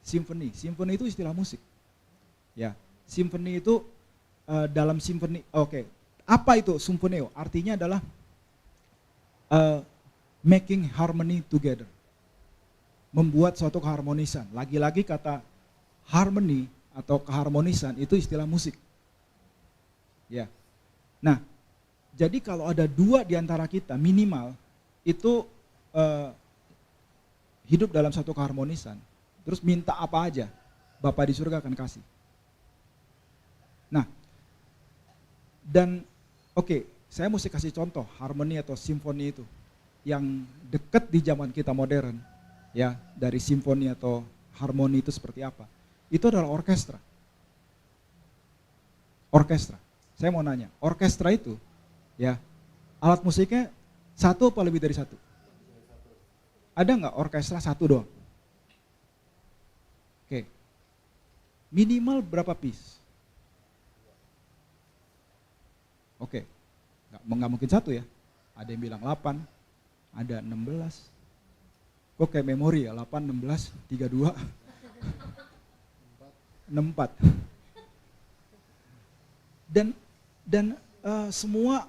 Symphony itu istilah musik. Ya, symphony itu dalam symphony, oke. Apa itu symphoneo? Artinya adalah making harmony together. Membuat suatu keharmonisan. Lagi-lagi kata harmony atau keharmonisan itu istilah musik. Ya. Nah, jadi kalau ada dua di antara kita minimal itu hidup dalam satu keharmonisan, terus minta apa aja, Bapa di surga akan kasih. Nah, dan oke, saya mesti kasih contoh harmoni atau simfoni itu yang dekat di zaman kita modern, ya, dari simfoni atau harmoni itu seperti apa? Itu adalah orkestra. Orkestra. Saya mau nanya, orkestra itu, ya, alat musiknya satu apa lebih dari satu? Ada nggak orkestra satu doang? Oke. Minimal berapa piece? Oke. Nggak mungkin satu ya. Ada yang bilang 8, ada 16. Kok kayak memori ya, 8, 16, 32, 64. Dan semua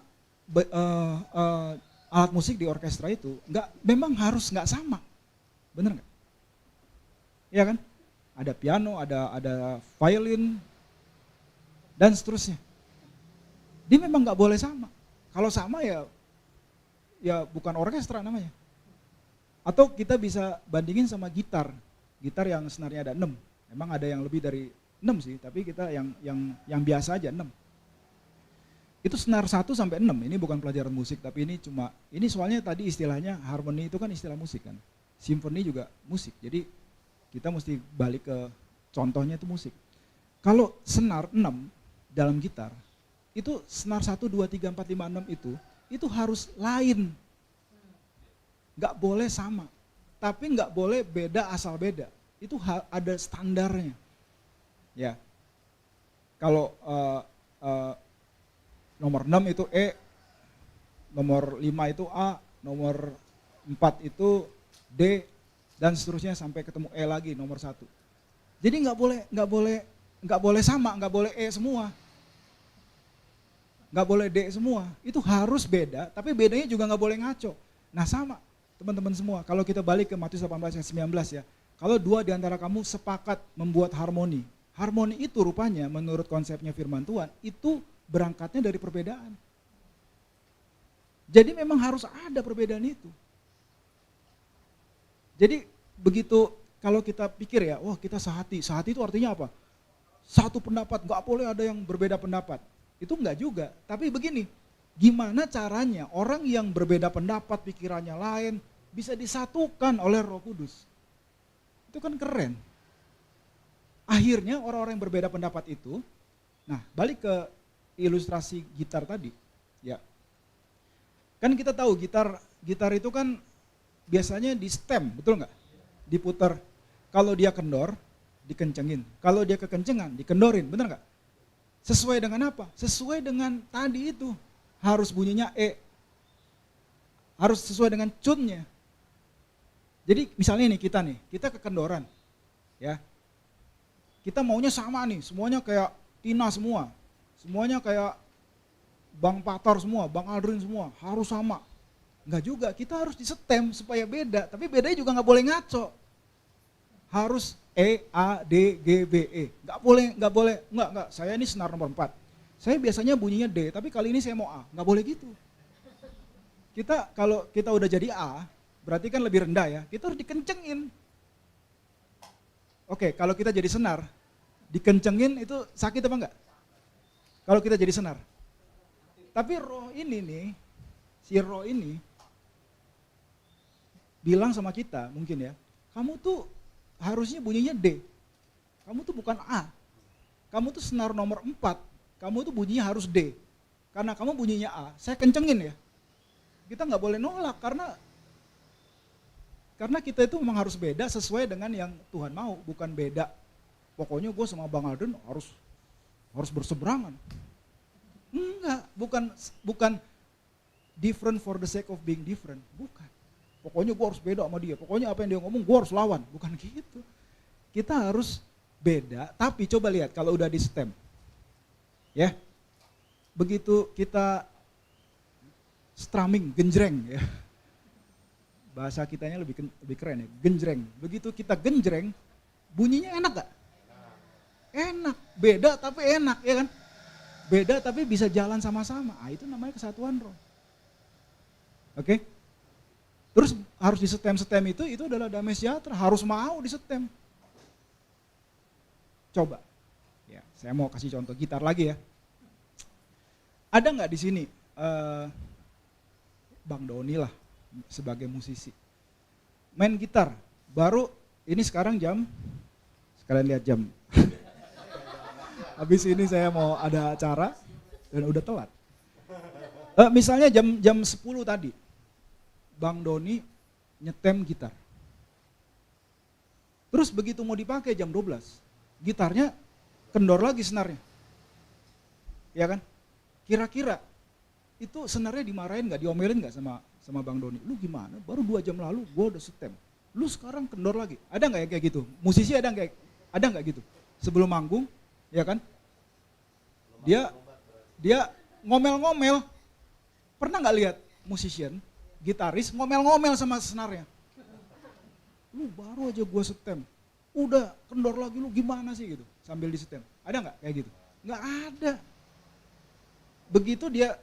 alat musik di orkestra itu memang harus nggak sama. Bener nggak? Iya kan? Ada piano, ada violin, dan seterusnya. Dia memang nggak boleh sama. Kalau sama ya bukan orkestra namanya. Atau kita bisa bandingin sama gitar. Gitar yang senarnya ada 6. Memang ada yang lebih dari 6 sih, tapi kita yang biasa aja 6. Itu senar 1 sampai 6. Ini bukan pelajaran musik, tapi ini soalnya tadi istilahnya harmoni itu kan istilah musik kan. Simfoni juga musik. Jadi kita mesti balik ke contohnya itu musik. Kalau senar 6 dalam gitar, itu senar 1, 2, 3, 4, 5, 6 itu harus lain. Nggak boleh sama. Tapi nggak boleh beda asal beda. Itu ada standarnya. Ya. Kalau nomor 6 itu E, nomor 5 itu A, nomor 4 itu D, dan seterusnya sampai ketemu E lagi nomor 1. Jadi nggak boleh sama, nggak boleh E semua, nggak boleh D semua. Itu harus beda, tapi bedanya juga nggak boleh ngaco. Nah sama teman-teman semua, kalau kita balik ke Matius 18 ayat 19 ya, kalau 2 di antara kamu sepakat membuat harmoni, harmoni itu rupanya menurut konsepnya firman Tuhan itu berangkatnya dari perbedaan. Jadi memang harus ada perbedaan itu. Jadi begitu kalau kita pikir ya, wah kita sehati itu artinya apa? Satu pendapat, nggak boleh ada yang berbeda pendapat. Itu enggak juga, tapi begini, gimana caranya orang yang berbeda pendapat, pikirannya lain, bisa disatukan oleh Roh Kudus? Itu kan keren. Akhirnya orang-orang yang berbeda pendapat itu, nah balik ke ilustrasi gitar tadi, ya. Kan kita tahu gitar itu kan biasanya di stem, betul nggak? Diputar. Kalau dia kendor, dikencengin. Kalau dia kekencengan, dikendorin, benar nggak? Sesuai dengan apa? Sesuai dengan tadi itu. Harus bunyinya E. Harus sesuai dengan tune-nya. Jadi misalnya nih, kita kekendoran. Ya. Kita maunya sama nih, semuanya kayak Tina semua. Semuanya kayak Bang Patar semua, Bang Aldrin semua, harus sama. Enggak juga, kita harus disetem supaya beda, tapi bedanya juga nggak boleh ngaco. Harus E, A, D, G, B, E. Nggak boleh, saya ini senar nomor 4. Saya biasanya bunyinya D, tapi kali ini saya mau A. Nggak boleh gitu. Kalau kita udah jadi A, berarti kan lebih rendah ya, kita harus dikencengin. Oke, kalau kita jadi senar, dikencengin itu sakit apa enggak? Kalau kita jadi senar. Tapi roh ini nih, si roh ini bilang sama kita mungkin ya, kamu tuh harusnya bunyinya D. Kamu tuh bukan A. Kamu tuh senar nomor 4. Kamu tuh bunyinya harus D. Karena kamu bunyinya A, saya kencengin ya. Kita nggak boleh nolak karena kita itu memang harus beda sesuai dengan yang Tuhan mau, bukan beda. Pokoknya gue sama Bang Alden harus berseberangan. Enggak, bukan different for the sake of being different, bukan. Pokoknya gue harus beda sama dia, pokoknya apa yang dia ngomong gue harus lawan, bukan gitu. Kita harus beda, tapi coba lihat kalau udah di stem. Ya, begitu kita strumming, genjreng ya. Bahasa kitanya lebih keren ya, genjreng. Begitu kita genjreng, bunyinya enak gak? Enak, beda tapi enak ya kan? Beda tapi bisa jalan sama-sama. Ah, itu namanya kesatuan roh. Oke? Terus harus disetem itu adalah damai sejahtera, harus mau disetem. Coba. Ya, saya mau kasih contoh gitar lagi ya. Ada nggak di sini Bang Doni lah sebagai musisi. Main gitar, baru ini sekarang sekalian lihat jam. Habis ini saya mau ada acara dan udah telat. Misalnya jam 10 tadi, Bang Doni nyetem gitar. Terus begitu mau dipakai jam 12, gitarnya kendor lagi senarnya. Ya kan? Kira-kira itu senarnya dimarahin nggak, diomelin nggak sama Bang Doni? Lu gimana? Baru 2 jam lalu gua udah setem. Lu sekarang kendor lagi. Ada nggak ya kayak gitu? Musisi ada nggak gitu? Sebelum manggung, ya kan? Dia ngomel-ngomel. Pernah nggak lihat musician, gitaris ngomel-ngomel sama senarnya? Lu baru aja gua setem, udah kendor lagi, lu gimana sih gitu, sambil disetem. Ada nggak kayak gitu? Nggak ada. Begitu dia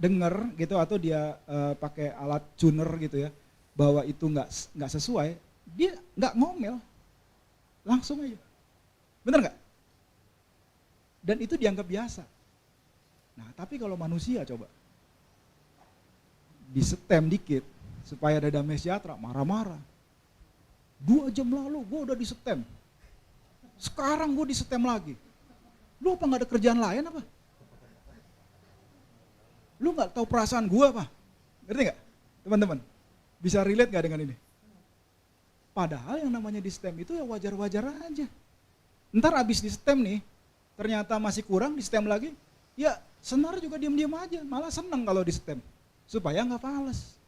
denger gitu, atau dia pakai alat tuner gitu ya, bahwa itu nggak sesuai, dia nggak ngomel, langsung aja. Bener nggak? Dan itu dianggap biasa. Nah tapi kalau manusia coba, disetem dikit supaya ada damai sejahtera, marah-marah. 2 jam lalu gue udah disetem, sekarang gue disetem lagi. Lu apa gak ada kerjaan lain apa? Lu gak tahu perasaan gue apa? Ngerti gak teman-teman? Bisa relate gak dengan ini? Padahal yang namanya disetem itu ya wajar-wajar aja. Ntar abis disetem nih, ternyata masih kurang, disetem lagi, ya senar juga diam-diam aja, malah seneng kalau disetem. Supaya nggak fales.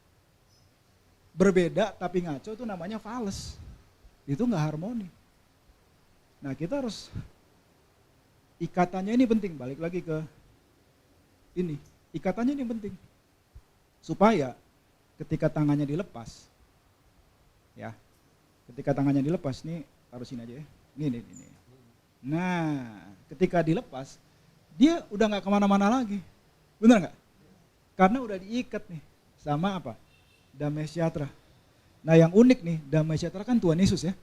Berbeda tapi ngaco itu namanya fales. Itu nggak harmoni. Nah kita harus, ikatannya ini penting, balik lagi ke ini. Ikatannya ini penting. Supaya ketika tangannya dilepas, ya, ketika tangannya dilepas, nih taruh sini aja ya. Ini. Nah ketika dilepas, dia udah nggak kemana-mana lagi. Bener nggak? Karena udah diikat nih sama apa? Damai sejahtera. Nah yang unik nih, damai sejahtera kan Tuhan Yesus ya.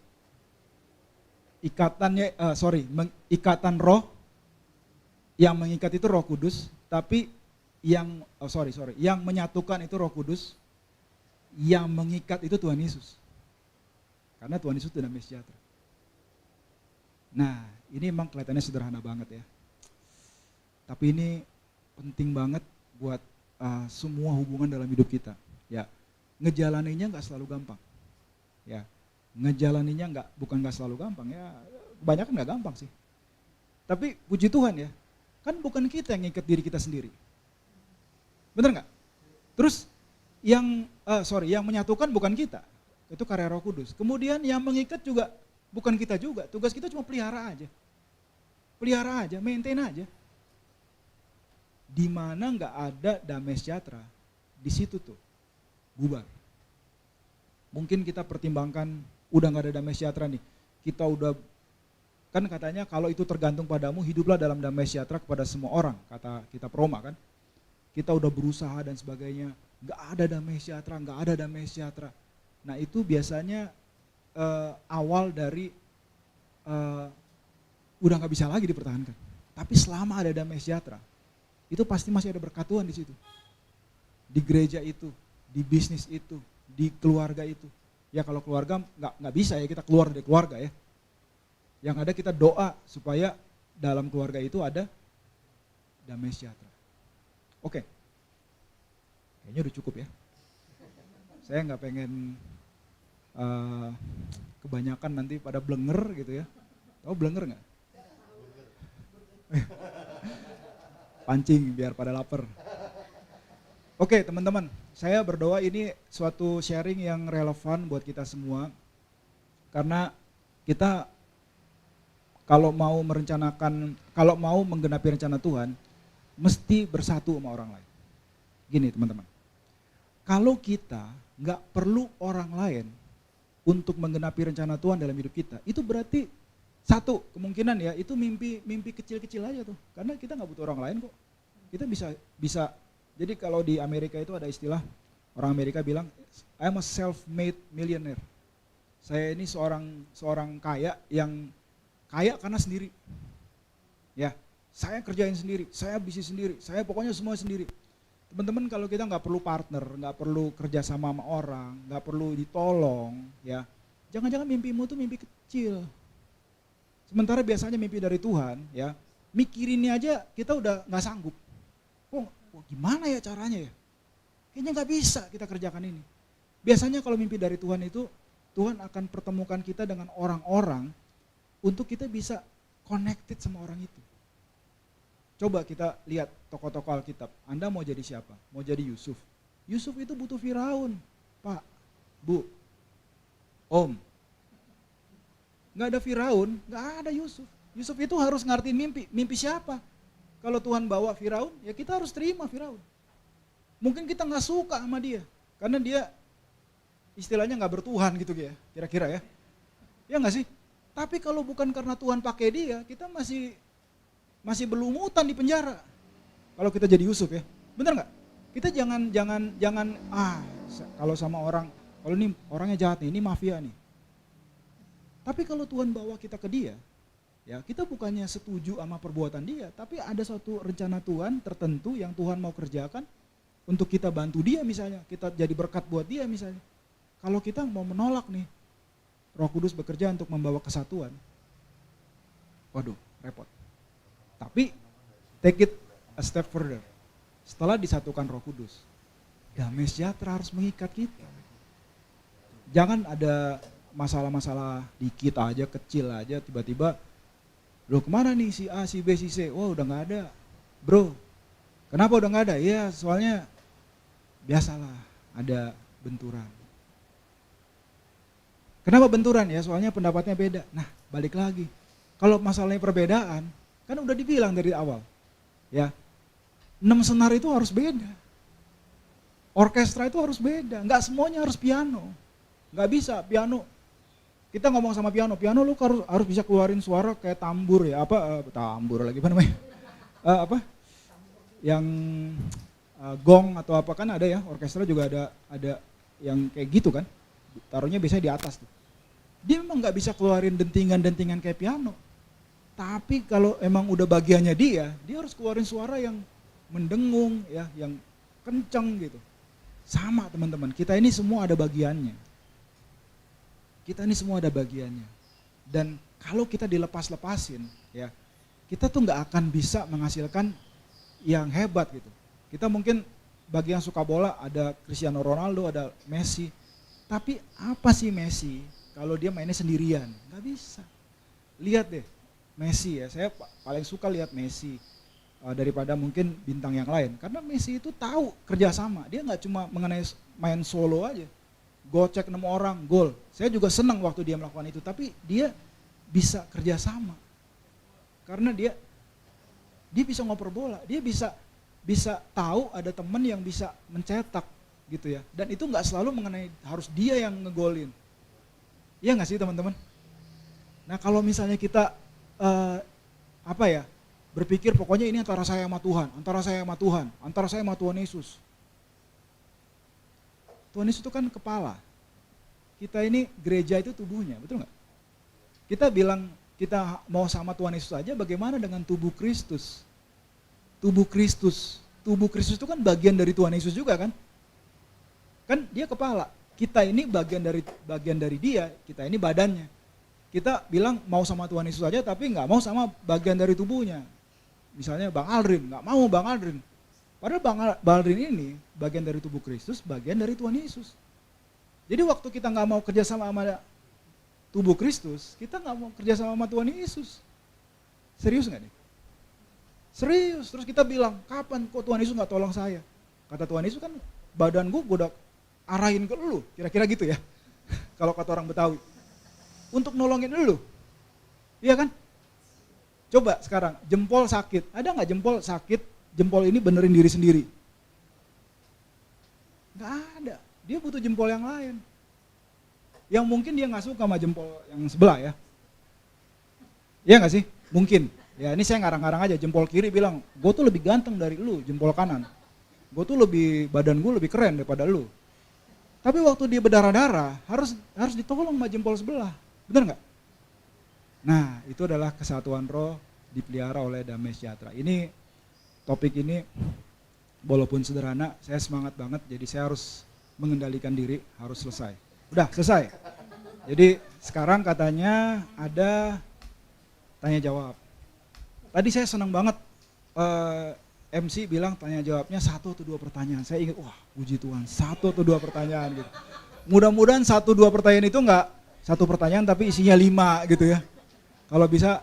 Ikatan roh, yang mengikat itu Roh Kudus, tapi yang menyatukan itu Roh Kudus, yang mengikat itu Tuhan Yesus. Karena Tuhan Yesus itu damai sejahtera. Nah ini emang kelihatannya sederhana banget ya. Tapi ini penting banget buat semua hubungan dalam hidup kita. Ya, ngejalaninya nggak selalu gampang. Ya, ngejalaninya bukan nggak selalu gampang ya. Kebanyakan nggak gampang sih. Tapi puji Tuhan ya, kan bukan kita yang ngikat diri kita sendiri. Bener nggak? Terus yang menyatukan bukan kita, itu karya Roh Kudus. Kemudian yang mengikat juga bukan kita juga. Tugas kita cuma pelihara aja, maintain aja. Di mana nggak ada damai sejahtera, di situ tuh bubar. Mungkin kita pertimbangkan, udah nggak ada damai sejahtera nih, kita udah, kan katanya kalau itu tergantung padamu, hiduplah dalam damai sejahtera kepada semua orang, kata kitab Roma kan. Kita udah berusaha dan sebagainya, nggak ada damai sejahtera. Nah itu biasanya awal dari udah nggak bisa lagi dipertahankan. Tapi selama ada damai sejahtera, itu pasti masih ada berkat Tuhan di situ. Di gereja itu, di bisnis itu, di keluarga itu. Ya kalau keluarga nggak bisa ya kita keluar dari keluarga ya. Yang ada kita doa supaya dalam keluarga itu ada damai sejahtera. Oke, kayaknya udah cukup ya. Saya nggak pengen kebanyakan nanti pada blenger gitu ya. Tahu blenger nggak? Pancing biar pada lapar. Oke teman-teman, saya berdoa ini suatu sharing yang relevan buat kita semua. Karena kita kalau mau menggenapi rencana Tuhan, mesti bersatu sama orang lain. Gini teman-teman, kalau kita nggak perlu orang lain untuk menggenapi rencana Tuhan dalam hidup kita, itu berarti satu kemungkinan ya, itu mimpi kecil-kecil aja tuh. Karena kita nggak butuh orang lain kok. Kita bisa. Jadi kalau di Amerika itu ada istilah, orang Amerika bilang, I'm a self-made millionaire. Saya ini seorang kaya yang kaya karena sendiri. Ya, saya kerjain sendiri, saya bisnis sendiri, saya pokoknya semua sendiri. Teman-teman kalau kita nggak perlu partner, nggak perlu kerja sama orang, nggak perlu ditolong, ya. Jangan-jangan mimpimu tuh mimpi kecil. Sementara biasanya mimpi dari Tuhan, ya, mikirinnya aja kita udah nggak sanggup. Kok gimana ya caranya ya? Kayaknya nggak bisa kita kerjakan ini. Biasanya kalau mimpi dari Tuhan itu Tuhan akan pertemukan kita dengan orang-orang untuk kita bisa connected sama orang itu. Coba kita lihat tokoh-tokoh Alkitab. Anda mau jadi siapa? Mau jadi Yusuf? Yusuf itu butuh Firaun, Pak, Bu, Om. Nggak ada Firaun, nggak ada Yusuf. Yusuf itu harus ngertiin mimpi. Mimpi siapa? Kalau Tuhan bawa Firaun, ya kita harus terima Firaun. Mungkin kita nggak suka sama dia, karena dia istilahnya nggak bertuhan gitu ya, kira-kira ya. Ya nggak sih? Tapi kalau bukan karena Tuhan pakai dia, kita masih berlumutan di penjara. Kalau kita jadi Yusuf ya, bener nggak? Kita jangan kalau sama orang, kalau ini orangnya jahat nih, ini mafia nih. Tapi kalau Tuhan bawa kita ke dia, ya kita bukannya setuju sama perbuatan dia, tapi ada suatu rencana Tuhan tertentu yang Tuhan mau kerjakan untuk kita bantu dia misalnya, kita jadi berkat buat dia misalnya. Kalau kita mau menolak nih, Roh Kudus bekerja untuk membawa kesatuan, waduh repot. Tapi take it a step further. Setelah disatukan Roh Kudus, damai sejahtera harus mengikat kita. Jangan ada masalah-masalah dikit aja, kecil aja, tiba-tiba loh kemana nih si A, si B, si C, wah udah gak ada. Bro, kenapa udah gak ada? Ya soalnya biasalah ada benturan. Kenapa benturan? Ya soalnya pendapatnya beda. Nah balik lagi, kalau masalahnya perbedaan, kan udah dibilang dari awal. Ya, 6 senar itu harus beda. Orkestra itu harus beda, nggak semuanya harus piano. Nggak bisa piano. Kita ngomong sama piano lu harus bisa keluarin suara kayak tambur ya, tambur lagi apa namanya? Yang gong atau apa kan ada ya, orkestra juga ada yang kayak gitu kan. Taruhnya biasanya di atas tuh. Dia memang nggak bisa keluarin dentingan-dentingan kayak piano. Tapi kalau emang udah bagiannya dia harus keluarin suara yang mendengung ya, yang kenceng gitu. Sama teman-teman, kita ini semua ada bagiannya. Kita ini semua ada bagiannya. Dan kalau kita dilepas-lepasin ya, kita tuh nggak akan bisa menghasilkan yang hebat gitu. Kita mungkin bagi yang suka bola ada Cristiano Ronaldo, ada Messi. Tapi apa sih Messi kalau dia mainnya sendirian? Nggak bisa. Lihat deh Messi ya, saya paling suka lihat Messi daripada mungkin bintang yang lain. Karena Messi itu tahu kerjasama, dia nggak cuma mengenai main solo aja. Gocek 6 orang, gol. Saya juga senang waktu dia melakukan itu, tapi dia bisa kerjasama. Karena dia bisa ngoper bola, dia bisa tahu ada teman yang bisa mencetak gitu ya. Dan itu nggak selalu mengenai harus dia yang ngegolin. Iya nggak sih teman-teman? Nah kalau misalnya kita berpikir pokoknya ini antara saya sama Tuhan, antara saya sama Tuhan Yesus. Tuhan Yesus itu kan kepala. Kita ini gereja itu tubuhnya, betul nggak? Kita bilang kita mau sama Tuhan Yesus aja, bagaimana dengan tubuh Kristus? Tubuh Kristus itu kan bagian dari Tuhan Yesus juga kan? Kan dia kepala. Kita ini bagian dari dia, kita ini badannya. Kita bilang mau sama Tuhan Yesus aja, tapi nggak mau sama bagian dari tubuhnya. Misalnya Bang Aldrin, nggak mau Bang Aldrin. Padahal Bang Aldrin ini bagian dari tubuh Kristus, bagian dari Tuhan Yesus. Jadi waktu kita nggak mau kerjasama sama tubuh Kristus, kita nggak mau kerjasama sama Tuhan Yesus. Serius nggak nih? Serius. Terus kita bilang, kapan kok Tuhan Yesus nggak tolong saya? Kata Tuhan Yesus kan, badan gue udah arahin ke lu, kira-kira gitu ya. Kalau kata orang Betawi. Untuk nolongin lu. Iya kan? Coba sekarang, jempol sakit. Ada nggak jempol sakit? Jempol ini benerin diri sendiri? Nggak ada. Dia butuh jempol yang lain. Yang mungkin dia nggak suka sama jempol yang sebelah ya. Iya nggak sih? Mungkin. Ya ini saya ngarang-ngarang aja. Jempol kiri bilang, gue tuh lebih ganteng dari lu. Jempol kanan, gue tuh badan gue lebih keren daripada lu. Tapi waktu dia berdarah-darah, harus ditolong sama jempol sebelah. Benar nggak? Nah itu adalah kesatuan roh dipelihara oleh damai sejahtera. Ini topik ini walaupun sederhana, saya semangat banget, jadi saya harus mengendalikan diri, harus selesai. Udah selesai. Jadi sekarang katanya ada tanya jawab. Tadi saya senang banget MC bilang tanya jawabnya 1 atau 2 pertanyaan. Saya ingat, wah puji Tuhan 1 atau 2 pertanyaan gitu. mudah-mudahan 1-2 pertanyaan itu enggak satu pertanyaan tapi isinya 5 gitu ya. Kalau bisa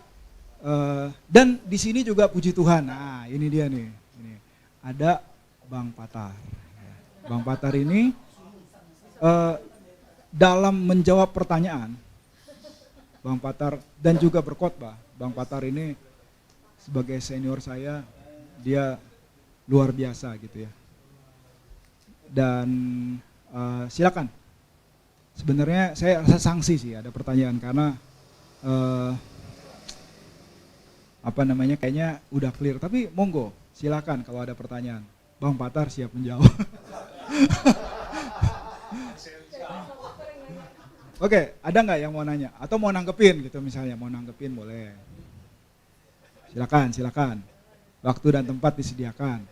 dan di sini juga puji Tuhan. Nah, ini dia nih. Ini. Ada Bang Patar. Bang Patar ini dalam menjawab pertanyaan, Bang Patar dan juga berkhotbah. Bang Patar ini sebagai senior saya, dia luar biasa gitu ya. Dan silakan. Sebenarnya saya rasa sanksi sih ada pertanyaan karena kayaknya udah clear. Tapi monggo, silakan kalau ada pertanyaan. Bang Patar siap menjawab. Oke, ada nggak yang mau nanya? Atau mau nanggepin gitu misalnya, mau nanggepin boleh. Silakan. Waktu dan tempat disediakan.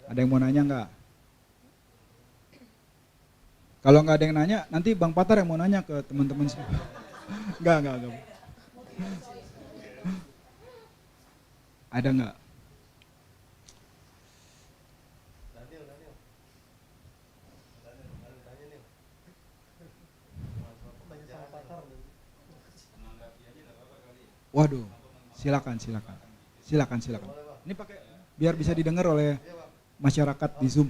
Ada yang mau nanya nggak? Kalau nggak ada yang nanya, nanti Bang Patar yang mau nanya ke teman-teman semua. Nggak. Ada nggak? Waduh, silakan. Ini pakai biar bisa didengar oleh masyarakat di Zoom.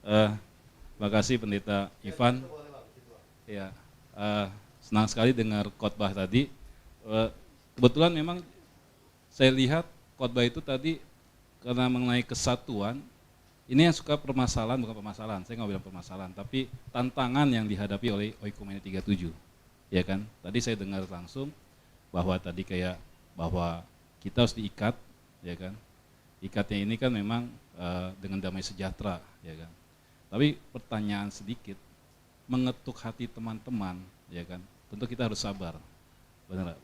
Terima kasih Pendeta Ivan. Ya, senang sekali dengar khotbah tadi. Kebetulan memang saya lihat khotbah itu tadi karena mengenai kesatuan. Ini yang suka permasalahan, bukan permasalahan, saya nggak bilang permasalahan, tapi tantangan yang dihadapi oleh Oikumene 37, ya kan? Tadi saya dengar langsung bahwa tadi bahwa kita harus diikat, ya kan? Ikatnya ini kan memang dengan damai sejahtera, ya kan? Tapi pertanyaan sedikit, mengetuk hati teman-teman, ya kan? Tentu kita harus sabar, benar.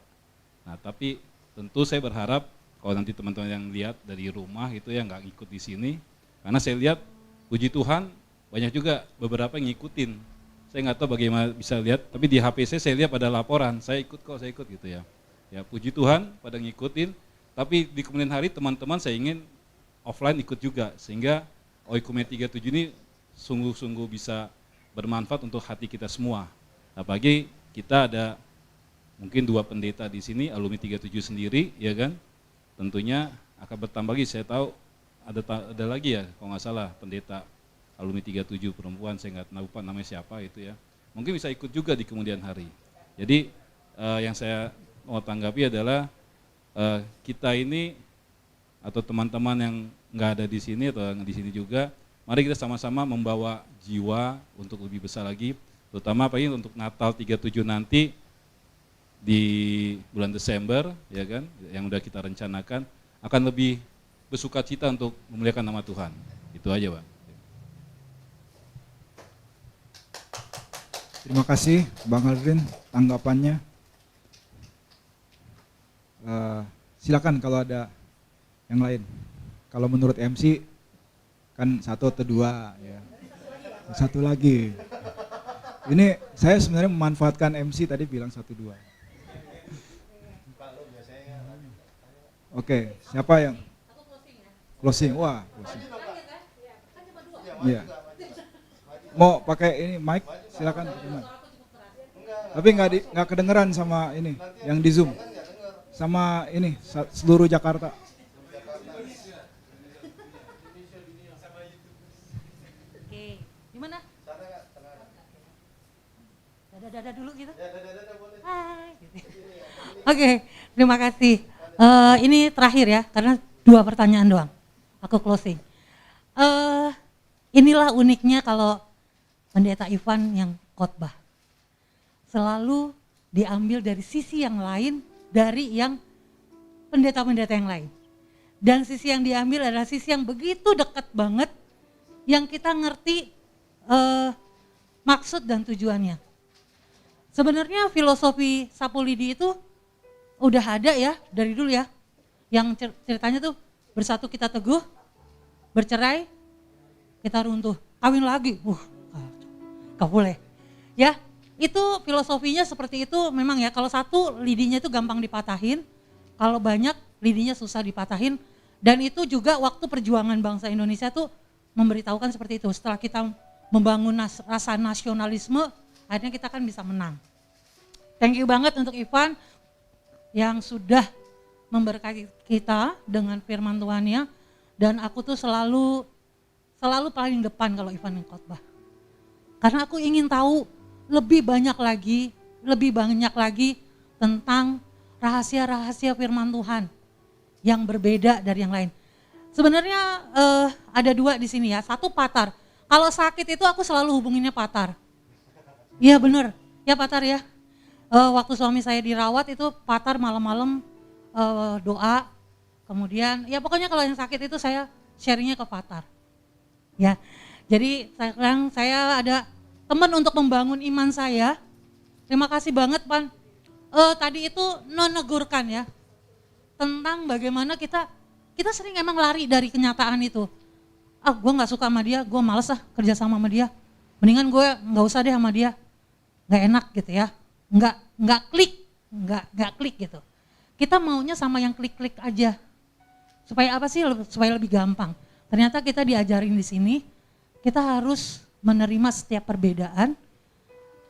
Nah, tapi tentu saya berharap kalau nanti teman-teman yang lihat dari rumah itu yang nggak ikut di sini. Karena saya lihat, puji Tuhan, banyak juga beberapa yang ngikutin. Saya nggak tahu bagaimana bisa lihat, tapi di HP saya lihat pada laporan, saya ikut gitu ya. Ya puji Tuhan pada ngikutin, tapi di kemudian hari teman-teman saya ingin offline ikut juga, sehingga Oikumene 37 ini sungguh-sungguh bisa bermanfaat untuk hati kita semua. Apalagi kita ada mungkin 2 pendeta di sini, alumni 37 sendiri, ya kan? Tentunya akan bertambah lagi, saya tahu ada lagi ya, kalau nggak salah pendeta alumni 37 perempuan, saya nggak lupa namanya siapa itu ya. Mungkin bisa ikut juga di kemudian hari. Jadi yang saya mau tanggapi adalah kita ini atau teman-teman yang nggak ada di sini atau yang di sini juga, mari kita sama-sama membawa jiwa untuk lebih besar lagi, terutama apalagi untuk Natal 37 nanti di bulan Desember, ya kan, yang udah kita rencanakan akan lebih bersuka cita untuk memuliakan nama Tuhan. Itu aja, Pak. Terima kasih Bang Aldrin tanggapannya. Silakan kalau ada yang lain. Kalau menurut MC kan 1 atau 2 ya. 1 lagi. Ini saya sebenarnya memanfaatkan MC tadi bilang 1, 2. Oke, siapa yang closing? Wah, closing. Iya. Mau pakai ini mic? Silakan. Tapi nggak kedengeran sama ini yang di Zoom. Sama ini seluruh Jakarta. Oke, gimana? Dada dulu gitu. Hai. Oke, terima kasih. Ini terakhir ya, karena 2 pertanyaan doang. Aku closing. Inilah uniknya kalau Pendeta Ivan yang khotbah. Selalu diambil dari sisi yang lain, dari yang pendeta-pendeta yang lain. Dan sisi yang diambil adalah sisi yang begitu dekat banget, yang kita ngerti maksud dan tujuannya. Sebenarnya filosofi Sapu Lidi itu udah ada ya dari dulu ya. Yang ceritanya tuh bersatu kita teguh, bercerai kita runtuh, kawin lagi. Gak boleh. Ya, Itu filosofinya seperti itu memang ya, kalau satu lidinya itu gampang dipatahin, kalau banyak lidinya susah dipatahin. Dan itu juga waktu perjuangan bangsa Indonesia tuh memberitahukan seperti itu. Setelah kita membangun rasa nasionalisme, akhirnya kita kan bisa menang. Thank you banget untuk Ivan yang sudah memberkati kita dengan firman Tuhannya. Dan aku tuh selalu paling depan kalau Ivan yang khotbah. Karena aku ingin tahu lebih banyak lagi tentang rahasia-rahasia firman Tuhan yang berbeda dari yang lain. Sebenarnya ada dua di sini ya. Satu Patar. Kalau sakit itu aku selalu hubunginnya Patar. Iya benar, ya Patar ya. Waktu suami saya dirawat itu Patar malam-malam doa. Kemudian ya pokoknya kalau yang sakit itu saya sharingnya ke Patar. Ya, jadi sekarang saya ada teman untuk membangun iman saya. Terima kasih banget Pan. Tadi itu menegurkan ya tentang bagaimana kita sering emang lari dari kenyataan itu. Gue nggak suka sama dia, gue males kerja sama dia. Mendingan gue nggak usah deh sama dia, nggak enak gitu ya. Nggak klik gitu. Kita maunya sama yang klik aja. Supaya apa sih? Supaya lebih gampang. Ternyata kita diajarin di sini, kita harus menerima setiap perbedaan.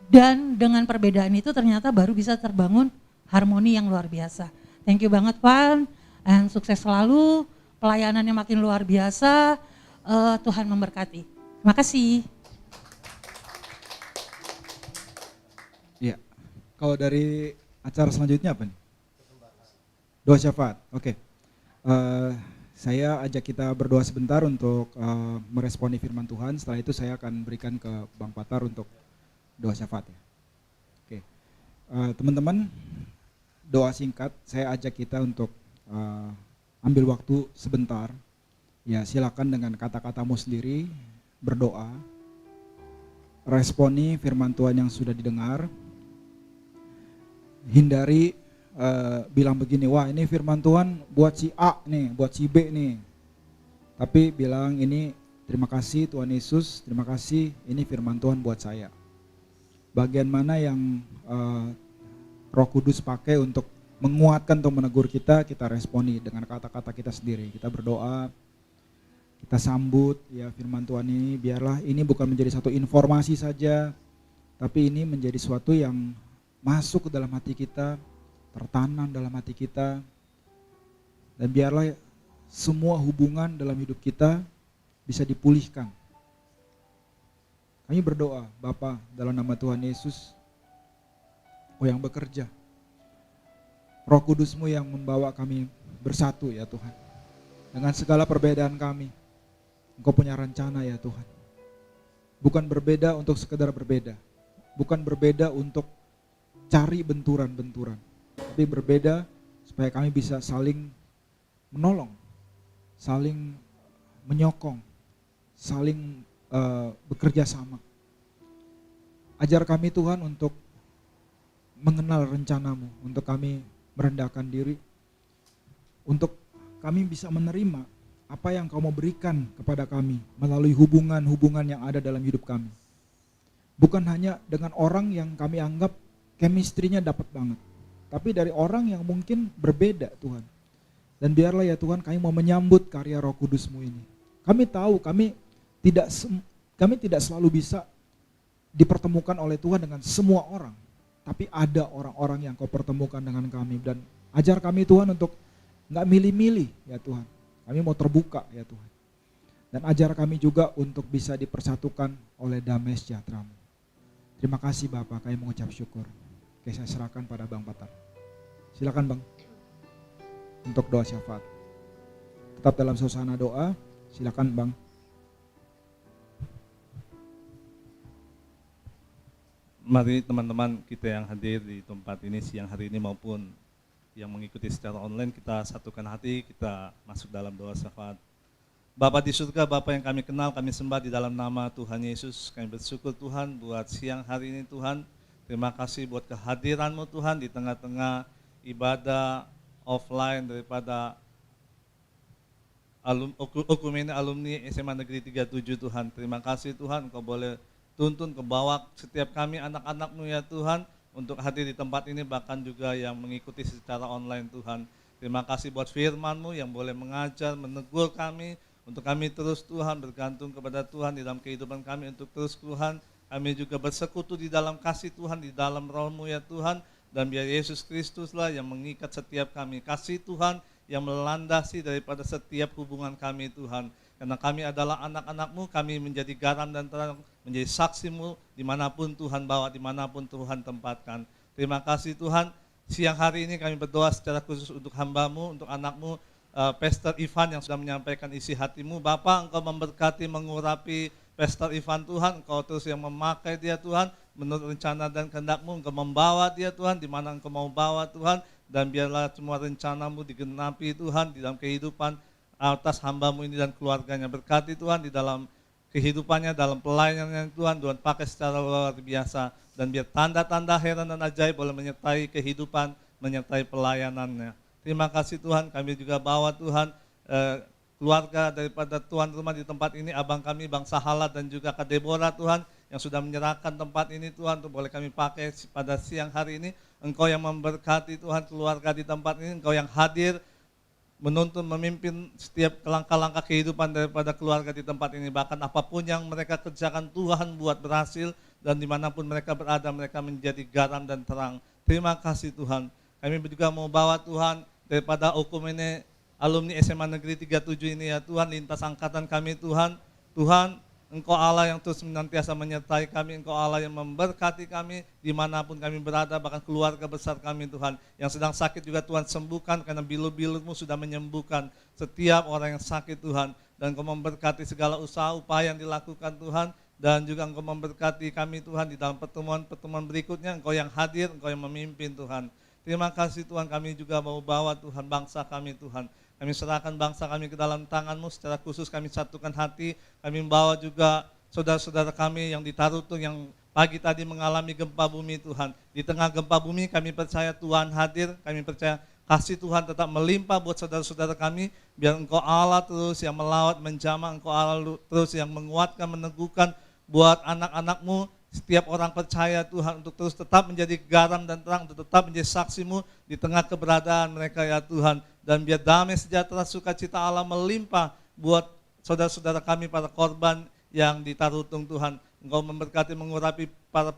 Dan dengan perbedaan itu ternyata baru bisa terbangun harmoni yang luar biasa. Thank you banget Pan, and sukses selalu, pelayanannya makin luar biasa, Tuhan memberkati. Terima kasih. Iya, kalau dari acara selanjutnya apa nih? Doa syafaat, oke. Saya ajak kita berdoa sebentar untuk meresponi firman Tuhan, setelah itu saya akan berikan ke Bang Patar untuk doa syafaat ya. Oke, teman-teman, doa singkat, saya ajak kita untuk ambil waktu sebentar. Ya silakan dengan kata-katamu sendiri berdoa. Responi firman Tuhan yang sudah didengar. Hindari bilang begini, wah ini firman Tuhan buat si A nih, buat si B nih. Tapi bilang ini terima kasih Tuhan Yesus, terima kasih ini firman Tuhan buat saya. Bagian mana yang Roh Kudus pakai untuk menguatkan atau menegur kita responi dengan kata-kata kita sendiri. Kita berdoa, kita sambut ya firman Tuhan ini, biarlah ini bukan menjadi satu informasi saja, tapi ini menjadi suatu yang masuk ke dalam hati kita, tertanam dalam hati kita, dan biarlah semua hubungan dalam hidup kita bisa dipulihkan. Kami berdoa, Bapa, dalam nama Tuhan Yesus, Kau yang bekerja, Roh Kudus-Mu yang membawa kami bersatu ya Tuhan. Dengan segala perbedaan kami, Engkau punya rencana ya Tuhan. Bukan berbeda untuk sekedar berbeda, bukan berbeda untuk cari benturan-benturan, tapi berbeda supaya kami bisa saling menolong, saling menyokong, saling bekerja sama. Ajar kami Tuhan untuk mengenal rencana-Mu, untuk kami merendahkan diri, untuk kami bisa menerima apa yang Kau mau berikan kepada kami melalui hubungan-hubungan yang ada dalam hidup kami. Bukan hanya dengan orang yang kami anggap chemistry-nya dapat banget, tapi dari orang yang mungkin berbeda Tuhan. Dan biarlah ya Tuhan kami mau menyambut karya Roh Kudus-Mu ini. Kami tahu kami tidak selalu bisa dipertemukan oleh Tuhan dengan semua orang, tapi ada orang-orang yang Kau pertemukan dengan kami. Dan ajar kami Tuhan untuk gak milih-milih ya Tuhan, kami mau terbuka ya Tuhan. Dan ajar kami juga untuk bisa dipersatukan oleh damai sejahtera-Mu. Terima kasih Bapak, kami mengucap syukur. Oke, saya serahkan pada Bang Patar. Silakan Bang, untuk doa syafaat. Tetap dalam suasana doa, silakan Bang. Mari teman-teman kita yang hadir di tempat ini siang hari ini maupun yang mengikuti secara online, kita satukan hati, kita masuk dalam doa syafaat. Bapa di surga, Bapa yang kami kenal, kami sembah di dalam nama Tuhan Yesus. Kami bersyukur Tuhan buat siang hari ini Tuhan. Terima kasih buat kehadiran-Mu Tuhan di tengah-tengah ibadah offline daripada Okumene alumni SMA Negeri 37 Tuhan. Terima kasih Tuhan, Kau boleh tuntun ke bawah setiap kami anak-anak-Mu ya Tuhan, untuk hadir di tempat ini, bahkan juga yang mengikuti secara online Tuhan. Terima kasih buat firman-Mu yang boleh mengajar, menegur kami, untuk kami terus Tuhan bergantung kepada Tuhan di dalam kehidupan kami, untuk terus Tuhan kami juga bersekutu di dalam kasih Tuhan, di dalam roh-Mu ya Tuhan, dan biar Yesus Kristuslah yang mengikat setiap kami. Kasih Tuhan yang melandasi daripada setiap hubungan kami Tuhan. Karena kami adalah anak-anak-Mu, kami menjadi garam dan terang, menjadi saksi-Mu dimanapun Tuhan bawa, dimanapun Tuhan tempatkan. Terima kasih Tuhan, siang hari ini kami berdoa secara khusus untuk hamba-Mu, untuk anak-Mu, Pastor Ivan yang sudah menyampaikan isi hati-Mu. Bapa, Engkau memberkati, mengurapi Pastor Ivan Tuhan, Engkau terus yang memakai dia Tuhan, menurut rencana dan kehendak-Mu, Engkau membawa dia Tuhan, di mana Engkau mau bawa Tuhan, dan biarlah semua rencana-Mu digenapi Tuhan, di dalam kehidupan atas hamba-Mu ini dan keluarganya. Berkati Tuhan di dalam kehidupannya, dalam pelayanannya Tuhan, Tuhan pakai secara luar biasa, dan biar tanda-tanda heran dan ajaib boleh menyertai kehidupan, menyertai pelayanannya. Terima kasih Tuhan, kami juga bawa Tuhan keluarga daripada tuan rumah di tempat ini, abang kami, Bang Sahalat dan juga Kak Deborah Tuhan, yang sudah menyerahkan tempat ini Tuhan, untuk boleh kami pakai pada siang hari ini. Engkau yang memberkati Tuhan keluarga di tempat ini, Engkau yang hadir, menuntun, memimpin setiap langkah-langkah kehidupan daripada keluarga di tempat ini. Bahkan apapun yang mereka kerjakan, Tuhan buat berhasil, dan dimanapun mereka berada, mereka menjadi garam dan terang. Terima kasih Tuhan. Kami juga mau bawa Tuhan daripada Okumene alumni SMA Negeri 37 ini ya Tuhan, lintas angkatan kami Tuhan. Tuhan, Engkau Allah yang terus senantiasa menyertai kami, Engkau Allah yang memberkati kami dimanapun kami berada, bahkan keluarga besar kami Tuhan. Yang sedang sakit juga Tuhan sembuhkan, karena bilu-bilu-Mu sudah menyembuhkan setiap orang yang sakit Tuhan. Dan Engkau memberkati segala usaha upaya yang dilakukan Tuhan, dan juga Engkau memberkati kami Tuhan di dalam pertemuan-pertemuan berikutnya. Engkau yang hadir, Engkau yang memimpin Tuhan. Terima kasih Tuhan, kami juga mau bawa Tuhan bangsa kami Tuhan. Kami serahkan bangsa kami ke dalam tangan-Mu, secara khusus kami satukan hati. Kami membawa juga saudara-saudara kami yang di Tarutung yang pagi tadi mengalami gempa bumi Tuhan. Di tengah gempa bumi kami percaya Tuhan hadir, kami percaya kasih Tuhan tetap melimpah buat saudara-saudara kami. Biar Engkau Allah terus yang melawat, menjamah, Engkau Allah terus yang menguatkan, meneguhkan buat anak-anak-Mu. Setiap orang percaya Tuhan untuk terus tetap menjadi garam dan terang, untuk tetap menjadi saksi-Mu di tengah keberadaan mereka ya Tuhan. Dan biar damai sejahtera sukacita Allah melimpah buat saudara-saudara kami para korban yang di Tarutung Tuhan. Engkau memberkati, mengurapi para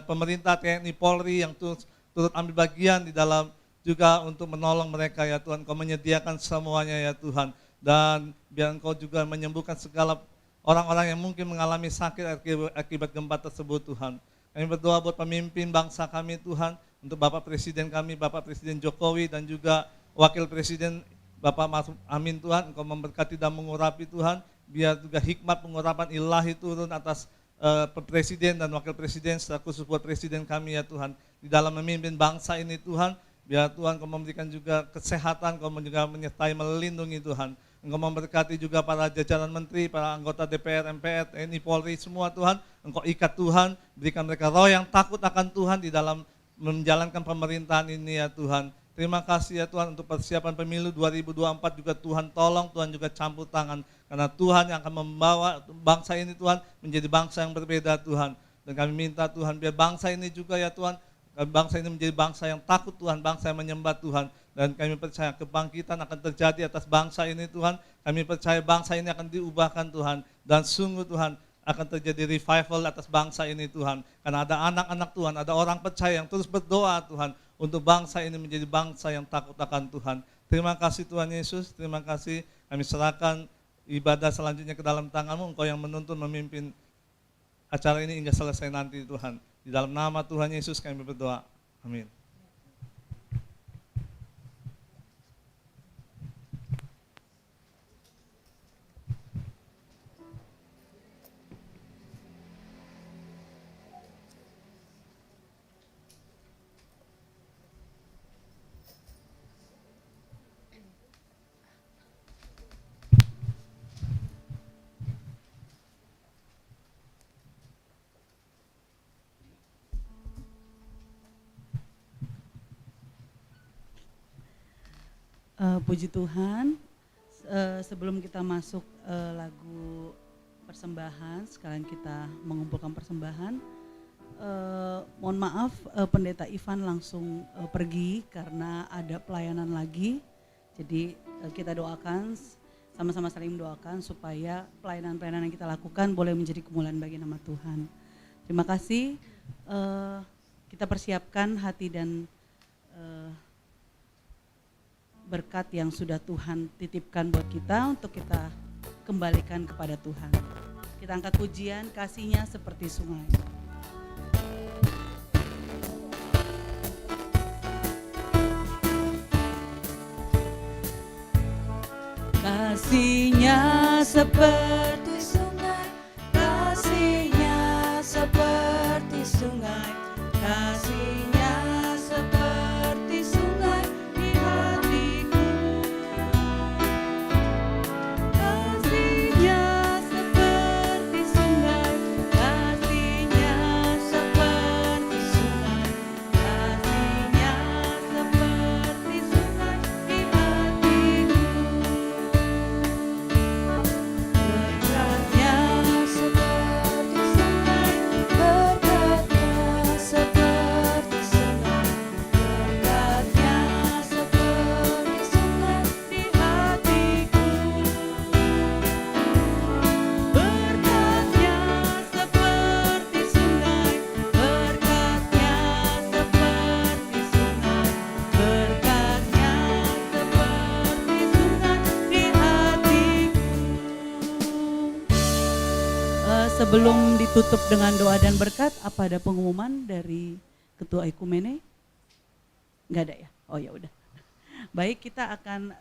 pemerintah TNI Polri yang turut ambil bagian di dalam juga untuk menolong mereka ya Tuhan. Engkau menyediakan semuanya ya Tuhan. Dan biar Engkau juga menyembuhkan segala orang-orang yang mungkin mengalami sakit akibat gempa tersebut Tuhan. Kami berdoa buat pemimpin bangsa kami Tuhan, untuk Bapak Presiden kami, Bapak Presiden Jokowi, dan juga Wakil Presiden Bapak Ma'ruf Amin Tuhan. Engkau memberkati dan mengurapi Tuhan, biar juga hikmat pengurapan ilahi turun atas Presiden dan Wakil Presiden, secara khusus buat Presiden kami ya Tuhan. Di dalam memimpin bangsa ini Tuhan, biar Tuhan Engkau memberikan juga kesehatan, Engkau juga menyertai, melindungi Tuhan. Engkau memberkati juga para jajaran menteri, para anggota DPR, MPR, TNI, Polri, semua Tuhan. Engkau ikat Tuhan, berikan mereka roh yang takut akan Tuhan di dalam menjalankan pemerintahan ini ya Tuhan. Terima kasih ya Tuhan untuk persiapan pemilu 2024 juga Tuhan tolong, Tuhan juga campur tangan. Karena Tuhan yang akan membawa bangsa ini Tuhan menjadi bangsa yang berbeda Tuhan. Dan kami minta Tuhan biar bangsa ini juga ya Tuhan, bangsa ini menjadi bangsa yang takut Tuhan, bangsa yang menyembah Tuhan. Dan kami percaya kebangkitan akan terjadi atas bangsa ini Tuhan. Kami percaya bangsa ini akan diubahkan Tuhan. Dan sungguh Tuhan akan terjadi revival atas bangsa ini Tuhan. Karena ada anak-anak Tuhan, ada orang percaya yang terus berdoa Tuhan, untuk bangsa ini menjadi bangsa yang takut akan Tuhan. Terima kasih Tuhan Yesus, terima kasih. Kami serahkan ibadah selanjutnya ke dalam tangan-Mu. Engkau yang menuntun, memimpin acara ini hingga selesai nanti Tuhan. Di dalam nama Tuhan Yesus kami berdoa. Amin. Puji Tuhan, sebelum kita masuk lagu persembahan, sekalian kita mengumpulkan persembahan. Mohon maaf, Pendeta Ivan langsung pergi karena ada pelayanan lagi. Jadi kita doakan, sama-sama saling mendoakan supaya pelayanan-pelayanan yang kita lakukan boleh menjadi kemuliaan bagi nama Tuhan. Terima kasih. Kita persiapkan hati dan berkat yang sudah Tuhan titipkan buat kita untuk kita kembalikan kepada Tuhan. Kita angkat pujian, kasih-Nya seperti sungai. Kasih-Nya seperti sungai, kasih-Nya seperti sungai, kasih-Nya seperti sungai di hatiku. Kasih-Nya seperti sungai, kasih-Nya seperti sungai, kasih-Nya seperti sungai di hatiku. Berkatnya seperti sungai, berkatnya seperti sungai, berkatnya seperti sungai di hatiku. Berkatnya seperti sungai, berkatnya seperti sungai, berkatnya seperti sungai di hatiku. Sebelum ditutup dengan doa dan berkat, apa ada pengumuman dari Ketua Ekumene? Enggak ada ya? Oh ya udah. Baik, kita akan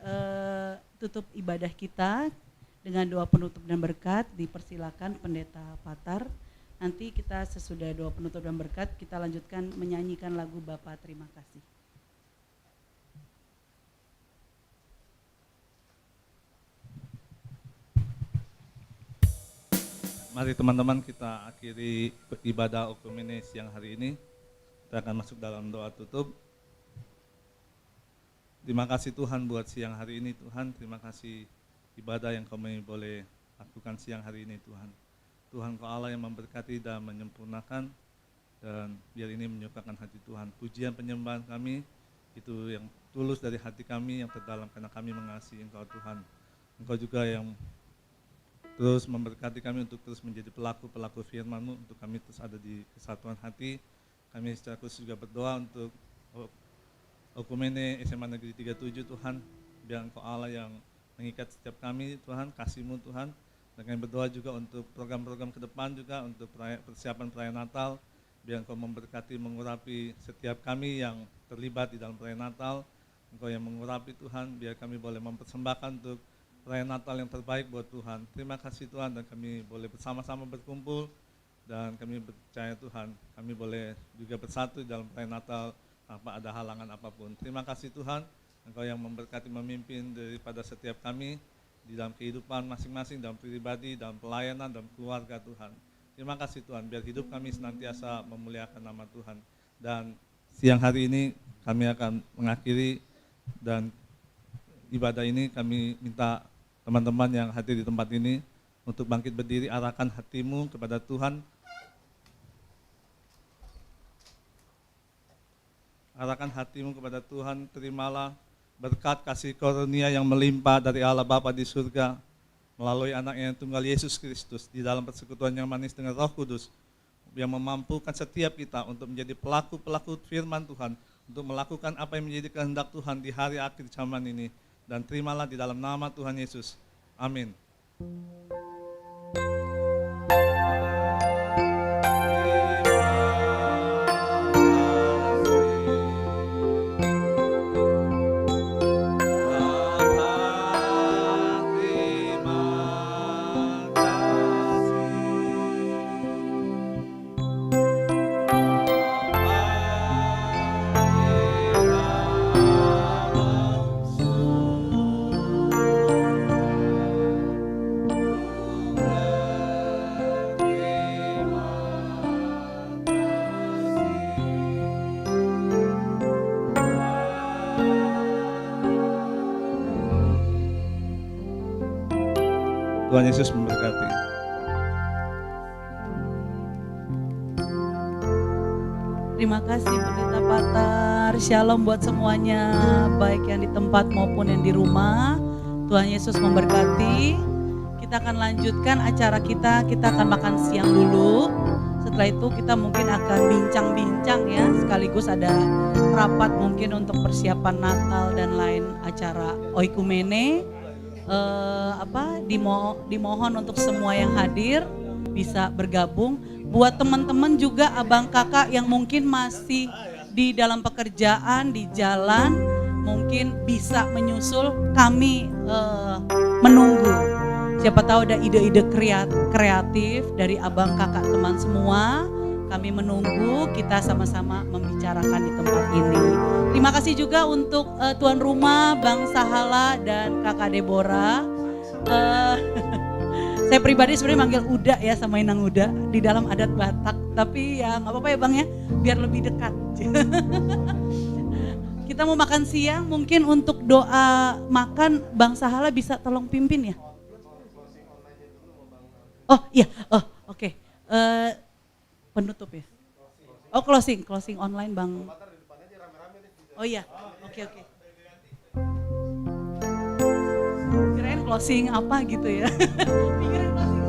tutup ibadah kita dengan doa penutup dan berkat. Dipersilakan Pendeta Patar. Nanti kita sesudah doa penutup dan berkat, kita lanjutkan menyanyikan lagu Bapa Terima Kasih. Mari teman-teman kita akhiri ibadah Ekumene siang hari ini. Kita akan masuk dalam doa tutup. Terima kasih Tuhan buat siang hari ini Tuhan. Terima kasih ibadah yang kami boleh lakukan siang hari ini Tuhan. Tuhan Kau Allah yang memberkati dan menyempurnakan, dan biar ini menyukakan hati Tuhan. Pujian penyembahan kami itu yang tulus dari hati kami yang terdalam karena kami mengasihi Engkau Tuhan. Engkau juga yang terus memberkati kami untuk terus menjadi pelaku-pelaku firman-Mu, untuk kami terus ada di kesatuan hati. Kami secara khusus juga berdoa untuk Ekumene SMA Negeri 37 Tuhan, biar Engkau Allah yang mengikat setiap kami Tuhan, kasih-Mu Tuhan. Dan kami berdoa juga untuk program-program ke depan juga, untuk persiapan perayaan Natal, biar Engkau memberkati, mengurapi setiap kami yang terlibat di dalam perayaan Natal. Engkau yang mengurapi Tuhan, biar kami boleh mempersembahkan untuk perayaan Natal yang terbaik buat Tuhan. Terima kasih Tuhan, dan kami boleh bersama-sama berkumpul, dan kami percaya Tuhan, kami boleh juga bersatu dalam perayaan Natal tanpa ada halangan apapun. Terima kasih Tuhan, Engkau yang memberkati, memimpin daripada setiap kami di dalam kehidupan masing-masing, dalam pribadi, dalam pelayanan, dalam keluarga Tuhan. Terima kasih Tuhan, biar hidup kami senantiasa memuliakan nama Tuhan. Dan siang hari ini kami akan mengakhiri, dan ibadah ini kami minta teman-teman yang hadir di tempat ini untuk bangkit berdiri, arahkan hatimu kepada Tuhan. Arahkan hatimu kepada Tuhan, terimalah berkat kasih karunia yang melimpah dari Allah Bapa di surga melalui anaknya yang tunggal Yesus Kristus di dalam persekutuan yang manis dengan Roh Kudus yang memampukan setiap kita untuk menjadi pelaku-pelaku firman Tuhan, untuk melakukan apa yang menjadi kehendak Tuhan di hari akhir zaman ini. Dan terimalah di dalam nama Tuhan Yesus. Amin. Tuhan Yesus memberkati. Terima kasih Pendeta Patar. Shalom buat semuanya, baik yang di tempat maupun yang di rumah. Tuhan Yesus memberkati. Kita akan lanjutkan acara kita akan makan siang dulu. Setelah itu kita mungkin akan bincang-bincang ya, sekaligus ada rapat mungkin untuk persiapan Natal dan lain acara oikumene. Dimohon untuk semua yang hadir bisa bergabung. Buat teman-teman juga abang kakak yang mungkin masih di dalam pekerjaan, di jalan, mungkin bisa menyusul, kami menunggu. Siapa tahu ada ide-ide kreatif dari abang kakak teman semua. Kami menunggu, kita sama-sama membicarakan di tempat ini. Terima kasih juga untuk tuan rumah Bang Sahala dan kakak Deborah. Saya pribadi sebenarnya manggil Uda ya sama Inang Uda di dalam adat Batak. Tapi ya nggak apa-apa ya Bang ya, biar lebih dekat. Kita mau makan siang, mungkin untuk doa makan Bang Sahala bisa tolong pimpin ya. Oh iya, oke. Penutup ya. Oh closing online Bang. Oh iya, oke. Kirain closing apa gitu ya. Pikirin closing.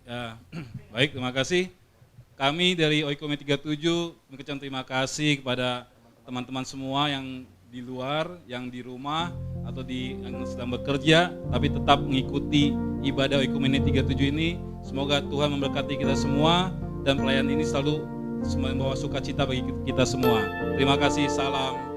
Ya, baik, terima kasih. Kami dari Oikome 37 mengucapkan terima kasih kepada teman-teman semua yang di luar, yang di rumah atau yang sedang bekerja, tapi tetap mengikuti ibadah Oikome 37 ini. Semoga Tuhan memberkati kita semua dan pelayanan ini selalu membawa sukacita bagi kita semua. Terima kasih, salam.